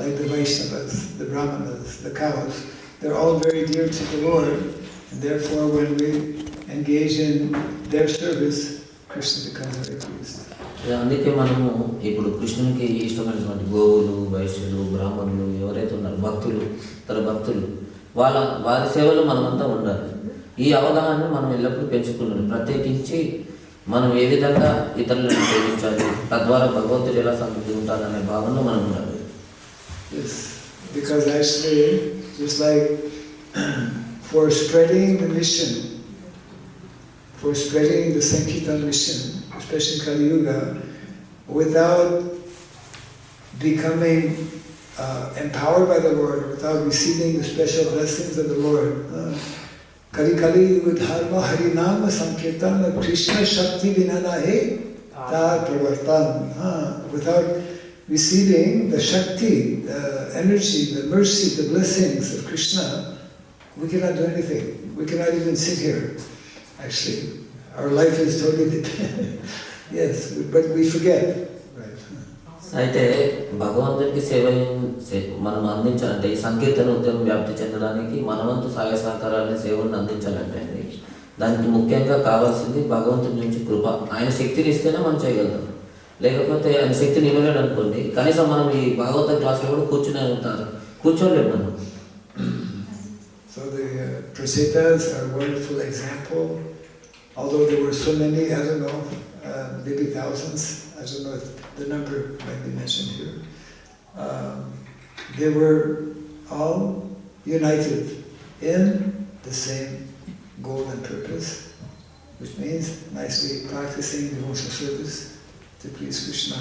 A: like the Vaishnavas, the Brahmanas, the cows. They're all very dear to the Lord, and therefore when we engage in their service, Krishna becomes very pleased.
B: అందుకే మనము ఇప్పుడు కృష్ణునికి ఇష్టమైనటువంటి గోవులు, వైశ్యులు, బ్రాహ్మణులు ఎవరైతే ఉన్నారో భక్తులు, భక్తులు వారి సేవలో మనమంతా ఉండాలి. ఈ అవగాహన మనం ఎల్లప్పుడూ పెంచుకున్నాం. ప్రత్యేకించి మనం ఏ విధంగా ఇతరులను ప్రేమించాలి, తద్వారా భగవంతుడు ఎలా సంతృప్తి ఉంటాడనే భావనలో మనం ఉండాలి.
A: Yes, because actually, just like for spreading the mission, for spreading the Sankirtan mission, especially in Kali Yuga, without becoming empowered by the Lord, without receiving the special blessings of the Lord. Kali Yuga Dharma Harinama Sankirtan Krishna Shakti Vinana He Tar Pravartan. Without receiving the Shakti, the energy, the mercy, the blessings of Krishna, we cannot do anything. We cannot even sit here, actually. Our life is totally dependent. Yes, but we forget. Right.
B: అయితే భగవంతుడికి సేవ మనం అందించాలంటే, ఈ సంకీర్తన ఉద్యమం వ్యాప్తి చెందడానికి మనవంతు సహాయ సహకారాలని సేవలను అందించాలంటే అండి, దానికి ముఖ్యంగా కావాల్సింది భగవంతుడి నుంచి కృప. ఆయన శక్తిని ఇస్తేనే మనం చేయగలుగుతాం. లేకపోతే ఆయన శక్తిని ఇవ్వలేడు అనుకోండి, కనీసం మనం ఈ భాగవత క్లాస్లో కూడా కూర్చోలేము మనం.
A: So the Prasiddhas are a wonderful example. Although there were so many, I don't know, maybe thousands, I don't know if the number might be mentioned here. They were all united in the same goal and purpose, which means nicely practicing devotional service to please Krishna.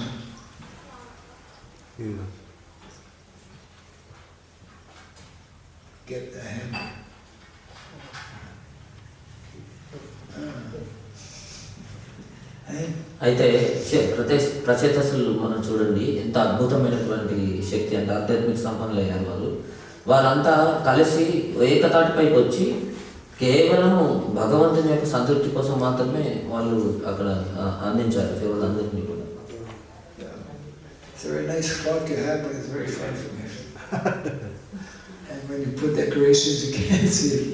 C: Yeah.
A: Get the hand.
B: అయితే ప్రచేతసులు మనం చూడండి, ఎంత అద్భుతమైనటువంటి శక్తి అంటే ఆధ్యాత్మిక సంపన్నులు అయ్యారు వారంతా కలిసి ఏకతాటిపైకి వచ్చి కేవలం భగవంతుని యొక్క సంతృప్తి కోసం మాత్రమే వాళ్ళు అక్కడ అందించారు సేవలు అందరినీ కూడా.
A: It's a very nice clock you have, but it's very far from here. And when you put decorations, you can't see it.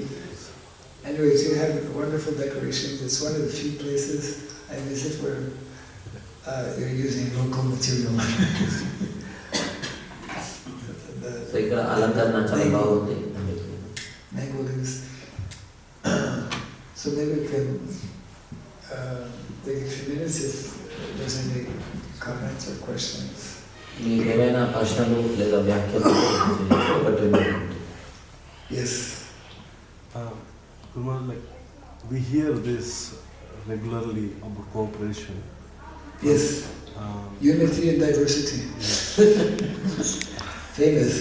A: Anyways, you have wonderful decorations. It's one of the few places I visit where you're using local material.
B: So ఇక్కడ అలంకరణ చాలా బాగుంది.
A: Mango leaves. So maybe we can take a few minutes if there's any comments or questions.
B: మీకు ఏమైనా ప్రశ్నలు లేదా వ్యాఖ్యలు ఒకటి?
A: Yes.
C: Like we hear this regularly about cooperation.
A: Yes. Unity and diversity. Famous.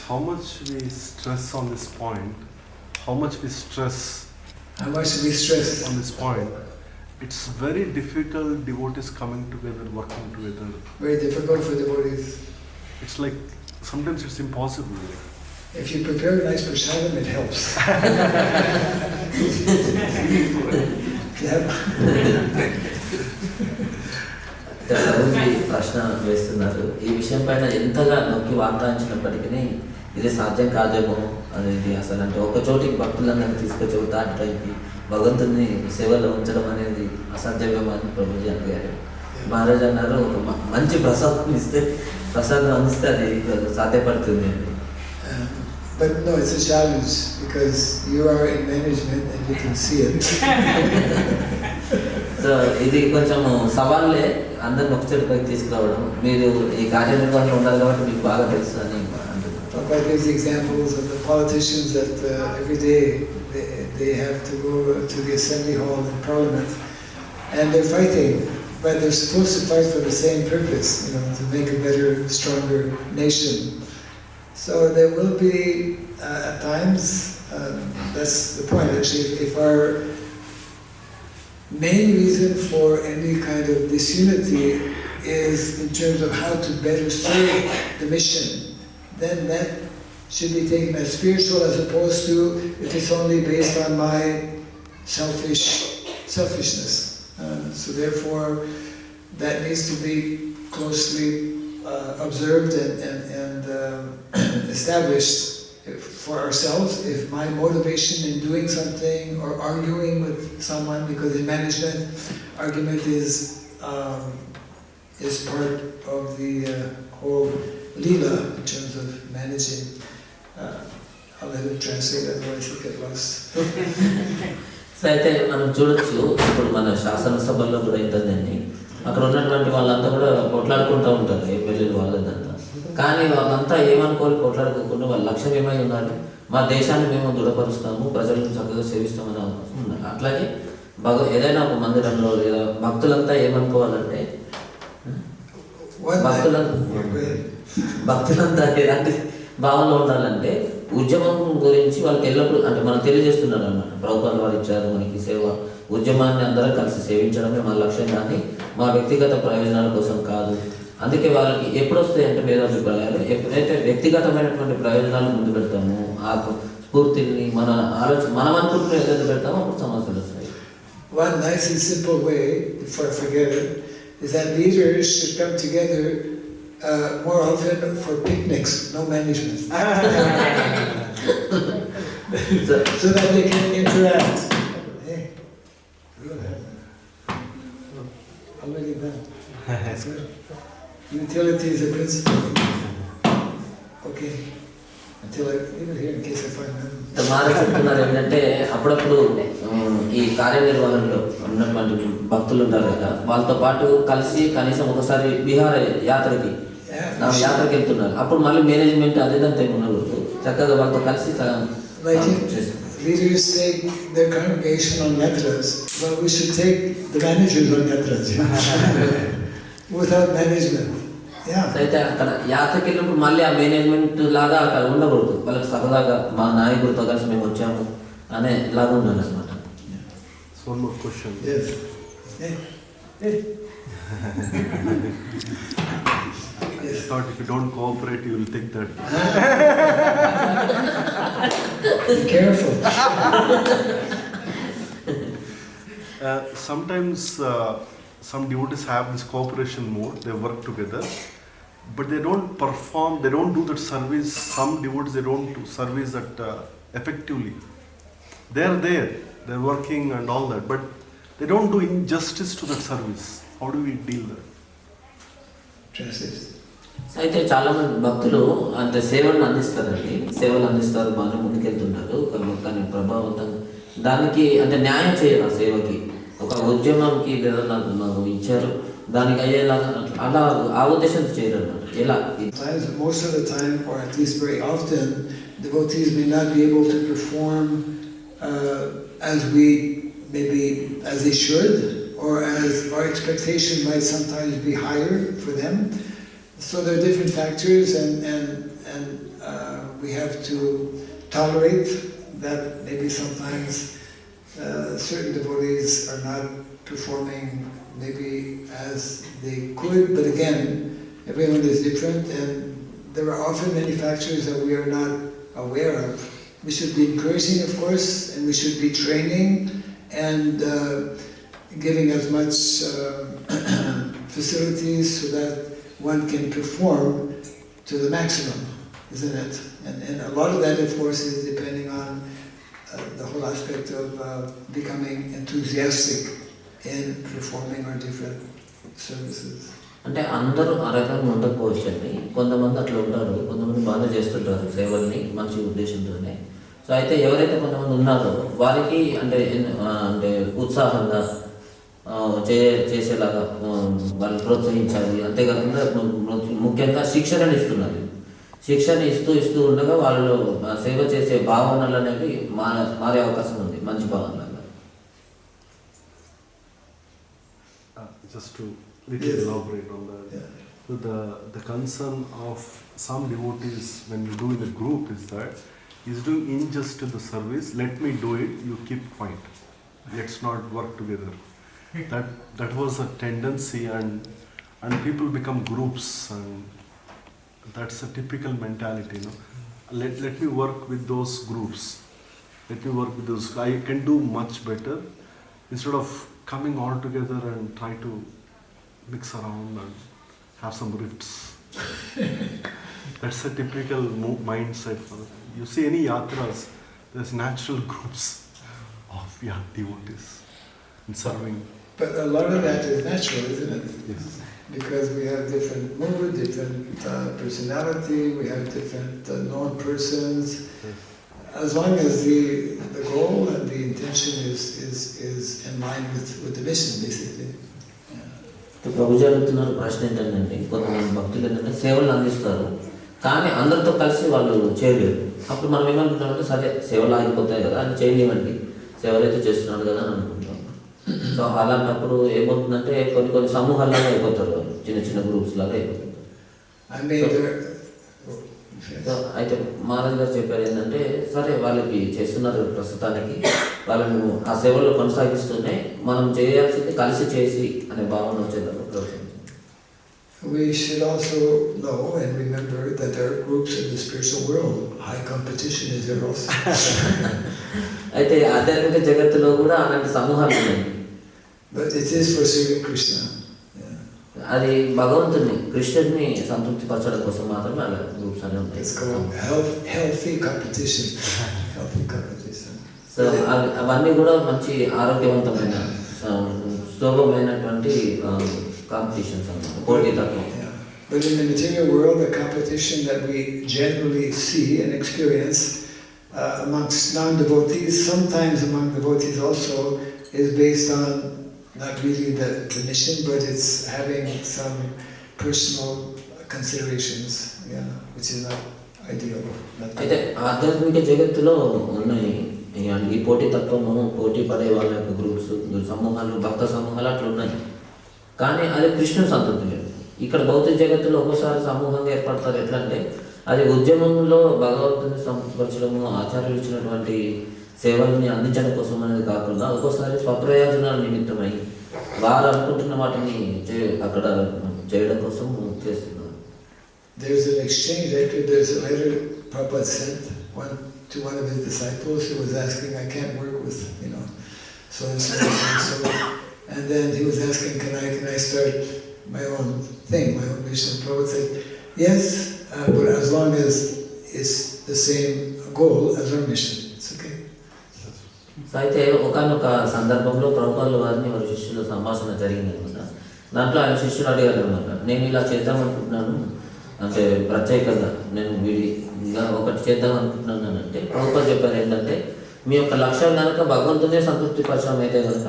C: How much we stress on this point? How much we stress?
A: How much we stress
C: on this point? It's very difficult. Devotees coming together, working together.
A: Very difficult for devotees.
C: It's like sometimes it's impossible.
A: If you prepare a nice prasadam, it helps.
B: ప్రశ్న వేస్తున్నారు. ఈ విషయం పైన ఎంతగా నొక్కి వార్తాంచినప్పటికీ ఇది సాధ్యం కాదేమో అనేది, అసలు అంటే ఒక చోటికి భక్తులందరినీ తీసుకొచ్చి ఒక తాటిపైకి భగవంతుని సేవలో ఉంచడం అనేది అసాధ్యమేమో అని ప్రభుజీ అడిగారు. మహారాజ్ అన్నారు ఒక మంచి ప్రసాదం అందిస్తే అది సాధ్యపడుతుంది.
A: But no, it's a challenge because you are in management and you can see it.
B: So ఇది కొంచెం సవాళ్ళే, అందరిని ఒకచోటిపైకి తీసుకురావడం. మీరు ఈ కార్యనిర్వహణలో ఉండాలి కాబట్టి మీకు బాగా తెలుసు అని అంటున్నారు.
A: By these examples of the politicians that every day they have to go to the assembly hall in parliament and they're fighting, but they're supposed to fight for the same purpose, to make a better, stronger nation. So there will be at times, that's the point actually, if our main reason for any kind of disunity is in terms of how to better serve the mission, then that should be taken as spiritual as opposed to if it's only based on my selfishness. So therefore that needs to be closely observed and established for ourselves. If my motivation in doing something or arguing with someone, because in management argument is part of the whole lila in terms of managing. I'll let it translate, otherwise I'll get lost.
B: So అయితే మనం చూడొచ్చు, ఇప్పుడు మన శాసనసభల్లో కూడా ఏంటండి, అక్కడ ఉన్నటువంటి వాళ్ళంతా కూడా కొట్లాడుకుంటూ ఉంటారు, ఎమ్మెల్యేలు వాళ్ళంతా. కానీ వాళ్ళంతా ఏమనుకోవాలి, కొట్లాడుకోకుండా వాళ్ళ లక్ష్యం ఏమై ఉన్నారు, మా దేశాన్ని మేము దృఢపరుస్తాము, ప్రజలను చక్కగా సేవిస్తామని ఉన్నారు. అట్లాగే ఏదైనా ఒక మందిరంలో లేదా భక్తులంతా ఏమనుకోవాలంటే, భక్తులంతా ఎలాంటి భావనలో ఉండాలంటే, ఉద్యమం గురించి వాళ్ళకి ఎల్లప్పుడూ అంటే మనం తెలియజేస్తున్నారు అన్నమాట. ప్రభుత్వాలు వారు ఇచ్చారు మనకి సేవ, ఉద్యమాన్ని అందరం కలిసి సేవించడమే మా లక్ష్యం, కానీ మా వ్యక్తిగత ప్రయోజనాల కోసం కాదు. అందుకే వాళ్ళకి ఎప్పుడు వస్తాయంటే భేదాభిప్రాయాలు, ఎప్పుడైతే వ్యక్తిగతమైనటువంటి ప్రయోజనాలు ముందు పెడతామో, ఆ స్ఫూర్తిని మనం అనుకుంటున్న ఏదైతే పెడతామో అప్పుడు సమస్యలు వస్తాయి.
A: One nice and simple way, before I forget it, is that leaders should come together more often for picnics, no management. So that they can interact. Hey, already done. Utility is a principle. Okay. Until I leave it here in case I find them.
B: మారే చెప్తున్నారు ఏంటంటే, అప్పుడప్పుడు ఈ కార్యనిర్వహణలో ఉన్నటువంటి భక్తులు ఉంటారు కదా, వాళ్ళతో పాటు కలిసి కనీసం ఒకసారి బిహార్ యాత్రకి వెళ్తున్నారు. అప్పుడు మళ్ళీ మేనేజ్మెంట్ అదేదంతా ఉండకూడదు, చక్కగా వాళ్ళతో కలిసి
A: leaders take their congregation on yatras, but we should take the managers on yatras without management.
B: అయితే అక్కడ యాత్రకి వెళ్ళినప్పుడు మళ్ళీ ఆ మేనేజ్మెంట్ లాగా అక్కడ ఉండకూడదు, వాళ్ళకి సరదాగా మా నాయకుడితో కలిసి మేము వచ్చాము అనే లాగా ఉండాలి అన్నమాట.
C: One more question.
A: Yes.
C: I thought if you don't cooperate, you will think that.
A: Be careful.
C: Sometimes some devotees have this cooperation mode, they work together, but they don't perform, they don't do that service. Some devotees, they don't do service that effectively. They're there, they're working and all that, but they don't do injustice to that service. How do we deal that?
A: Translate.
B: అయితే చాలా మంది భక్తులు అంటే సేవలు అందిస్తారు, బాగా ముందుకెళ్తుంటారు, కానీ ప్రభావవంతంగా దానికి అంటే న్యాయం చేయరు. ఆ సేవకి ఒక ఉద్యమంకి లేదా నాకు ఇచ్చారు దానికి అయ్యేలాగా అలా ఆ ఉద్దేశంతో చేయరు అన్నమాట. ఎలా
A: most of the time, or at least very often, devotees may not be able to perform as they should, or as our expectation might sometimes be higher for them. So there are different factors, and we have to tolerate that maybe sometimes certain devotees are not performing maybe as they could, but again, everyone is different, and there are often many factors that we are not aware of. We should be encouraging, of course, and we should be training and giving as much facilities so that one can perform to the maximum, isn't it? And a lot of that, of course, is depending on the whole aspect of becoming enthusiastic in performing our different services.
B: అంటే అందరూ ఆ రకంగా ఉండకపోవచ్చు అండి. కొంతమంది అట్లా ఉంటారు, కొంతమంది బాగా చేస్తుంటారు సేవల్ని మంచి ఉద్దేశంతోనే. సో అయితే ఎవరైతే కొంతమంది ఉన్నారో వారికి అంటే అంటే ఉత్సాహంగా చేసేలాగా వాళ్ళని ప్రోత్సహించాలి. అంతేకాకుండా ముఖ్యంగా శిక్షణను ఇస్తున్నారు. శిక్షణ ఇస్తూ ఉండగా వాళ్ళు సేవ చేసే భావనలు అనేవి మారే అవకాశం ఉంది, మంచి భావనలు.
C: Just to little elaborate on that.
A: Yeah.
C: So the concern of some devotees when you do in a group is that is doing injustice to the service. Let me do it. You keep quiet. Let's not work together. That was a tendency, and people become groups, and that's a typical mentality. Let me work with those groups. Let me work with those. I can do much better instead of coming all together and try to mix around and have some rifts. That's a typical mindset. You see any yatras, there's natural groups of devotees in serving.
A: But a lot of that is natural, isn't it?
C: Yes.
A: Because we have different mood, different personality, we have different known persons.
C: Yes.
A: As long as the goal and the intention is in line with the mission, basically.
B: Prabhuji అడుగుతున్నారు ప్రశ్న ఏంటంటే, కొంతమంది భక్తులు ఏంటంటే సేవలు అందిస్తారు కానీ అందరితో కలిసి వాళ్ళు చేయలేరు. అప్పుడు మనం ఏమనుకుంటామంటే సరే సేవలు ఆగిపోతాయి కదా అని చేయలేమండి, సేవలు అయితే చేస్తున్నాడు కదా అని అనుకుంటాం. సో అలాంటప్పుడు ఏమవుతుందంటే కొన్ని సమూహాల్లాగా అయిపోతారు, వాళ్ళు చిన్న చిన్న గ్రూప్స్ లాగా అయిపోతారు. సో అయితే మహారాజ్ గారు చెప్పారు ఏంటంటే సరే వాళ్ళకి చేస్తున్నారు ప్రస్తుతానికి, వాళ్ళను ఆ సేవల్లో కొనసాగిస్తూనే మనం చేయాల్సింది కలిసి చేసి అనే భావన వచ్చేదాన్ని.
A: We should also know and remember that there are groups in the spiritual world. High competition is there also.
B: అయితే ఆధ్యాత్మిక జగత్తులో కూడా అలాంటి సమూహాలు ఉన్నాయి.
A: But it is for serving Krishna.
B: అది భగవంతుని కృష్ణుడిని సంతృప్తి పరచడం కోసం మాత్రమే అలా గ్రూప్స్ అనేవి ఉన్నాయి.
A: It's called healthy competition. Healthy competition.
B: So అవన్నీ కూడా మంచి ఆరోగ్యవంతమైన సులభమైనటువంటి కాంపిటీషన్స్ అన్నమాట, పోటీతత్వం.
A: But in the material world, the competition that we generally see and experience amongst non-devotees, sometimes among devotees also, is based on not really the mission, but it's having some personal considerations, which is not ideal.
B: అయితే ఆధ్యాత్మిక జగత్తులో ఉన్నాయి ఈ పోటీతత్వము, పోటీ పడే వాళ్ళ యొక్క groups, సమూహాలు, భక్త సమూహాలు అట్లా ఉన్నాయి. కానీ అది కృష్ణుని సంతృప్తి లేదు. ఇక్కడ భౌతిక జగత్తులో ఒక్కోసారి సమూహంగా ఏర్పడతారు. ఎట్లా అంటే అది ఉద్యమంలో భగవంతుని సంతృప్తిపరచడము, ఆచార్యులు ఇచ్చినటువంటి సేవల్ని అందించడం కోసం అనేది కాకుండా ఒక్కోసారి స్వప్రయోజనాల నిమిత్తమై వారు అనుకుంటున్న వాటిని అక్కడ చేయడం కోసం చేస్తున్నారు.
A: There's an exchange. Actually, there's a letter Prabhupada sent to one of his disciples who was asking, I can't work with, so and so. And then he was asking, can I start my own thing, my own mission? Prabhupada said, yes, but as long as it's the same goal as our mission, it's okay.
B: So అయితే ఒకనొక సందర్భంలో ప్రభుపాదుల వారిని వారి శిష్యుల సంభాషణ జరిగింది అనమాట. దాంట్లో ఆయన శిష్యులు అడిగారు అనమాట, నేను ఇలా చేద్దాం అనుకుంటున్నాను, అంటే ప్రత్యేకంగా నేను వీడిగా ఒకటి చేద్దాం అనుకుంటున్నాను అంటే ప్రభుపాద చెప్పారు ఏంటంటే, మీ యొక్క లక్ష్యం కనుక భగవంతునే సంతృప్తి పరచడం అయితే కనుక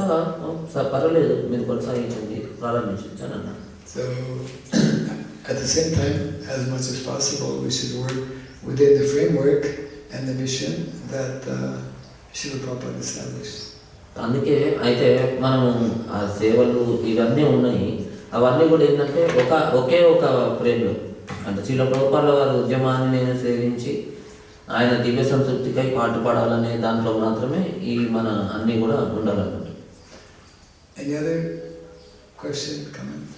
B: పర్వాలేదు, మీరు కొనసాగించండి, ప్రారంభించండి అన్నారు.
A: So at the same time, as much as possible, we should work within the framework and the mission that Srila Prabhupada established.
B: అందుకే అయితే మనం ఆ సేవలు ఇవన్నీ ఉన్నాయి, అవన్నీ కూడా ఏంటంటే ఒకే ఒక ఫ్రేమ్లో, అంటే శ్రీల ప్రభుపాదుల వారి ఉద్యమాన్ని నేను సేవించి ఆయన దివ్య సంతృప్తికై పాటు పాడాలనే దాంట్లో మాత్రమే ఈ మన అన్నీ కూడా ఉండాలన్నమాట.
A: Any other question, comment?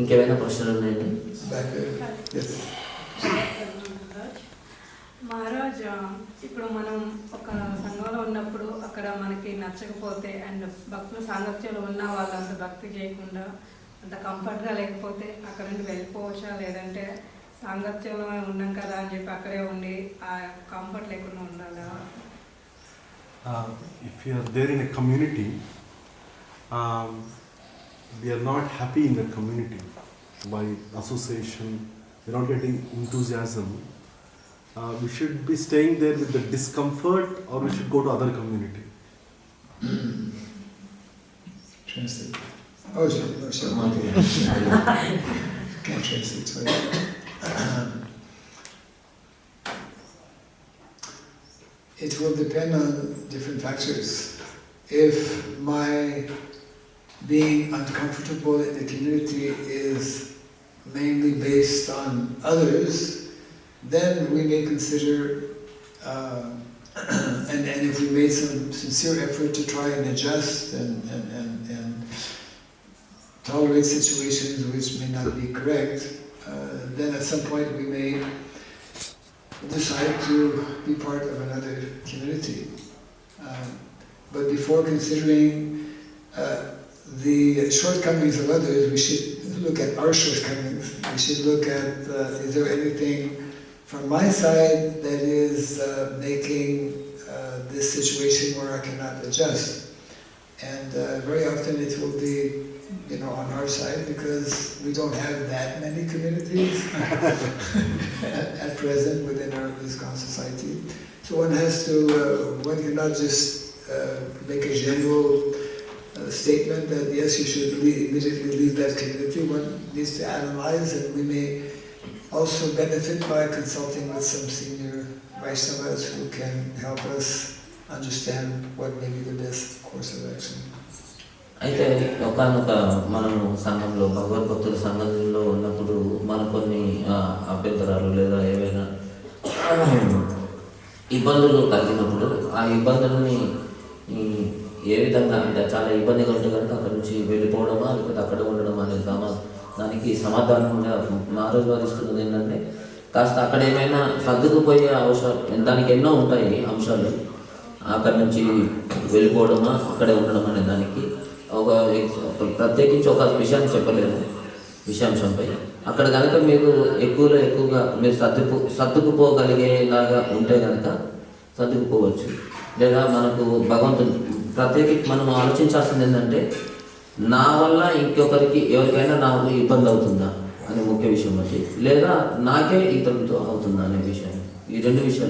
B: ఇంకేమైనా ప్రశ్నలు ఉన్నాయండి?
A: Yes.
I: మహారాజ్, ఇప్పుడు మనం ఒక సంఘంలో ఉన్నప్పుడు అక్కడ మనకి నచ్చకపోతే అండ్ భక్తుల సాంగత్యంలో ఉన్న వాళ్ళంత భక్తి చేయకుండా అంత కంఫర్ట్గా లేకపోతే అక్కడ నుండి వెళ్ళిపోవచ్చా, లేదంటే సాంగత్యంలో ఉన్నాం కదా అని చెప్పి అక్కడే ఉండి ఆ కంఫర్ట్ లేకుండా ఉండాలా?
C: If you are there in a community, they are not happy in the community by association, they're not getting enthusiasm. We should be staying there with the discomfort, or we should go to other community.
A: Translate. Oh, sure. Can't translate. Sorry. It will depend on different factors. If my being uncomfortable in the community is mainly based on others, then we may consider, and if we made some sincere effort to try and adjust and tolerate situations which may not be correct, then at some point we may decide to be part of another community. But before considering the shortcomings of others, we should look at our shortcomings. We should look at, is there anything from my side that is making this situation where I cannot adjust? And very often it will be, on our side, because we don't have that many communities at present within our ISKCON society. So one has to, one cannot just make a general statement that yes, you should immediately leave that community. One needs to analyze, and we may also benefit by consulting with some senior Vaishnavas who can help us understand what may be the best course of action.
B: అయితే ఒకనొక మనం సంఘంలో భగవద్భక్తుల సంఘంలో ఉన్నప్పుడు మన కొన్ని అభ్యంతరాలు లేదా ఏవైనా ఇబ్బందులు కలిగినప్పుడు ఆ ఇబ్బందులని ఏ విధంగా అంటే చాలా ఇబ్బందిగా ఉంటే కనుక అక్కడ నుంచి వెళ్ళిపోవడమా లేకపోతే అక్కడ ఉండడం అనే దానికి సమాధానంగా ఆరోగ్యవాదిస్తున్నది ఏంటంటే కాస్త అక్కడ ఏమైనా సర్దుకుపోయే అవసరం, దానికి ఎన్నో ఉంటాయి అంశాలు. అక్కడి నుంచి వెళ్ళిపోవడమా అక్కడే ఉండడం అనే దానికి ప్రత్యేకించి ఒక విషయాన్ని చెప్పలేము విషయాంశంపై. అక్కడ కనుక మీరు ఎక్కువగా మీరు సర్దుకుపోగలిగేలాగా ఉంటే కనుక సర్దుకుపోవచ్చు. లేదా మనకు భగవంతుడు ప్రత్యేకించి మనం ఆలోచించాల్సింది ఏంటంటే నా వల్ల ఇంకొకరికి ఎవరికైనా నాకు ఇబ్బంది అవుతుందా అనే ముఖ్య విషయం వచ్చి, లేదా నాకే ఇతరులతో అవుతుందా అనే విషయం. ఈ రెండు విషయాలు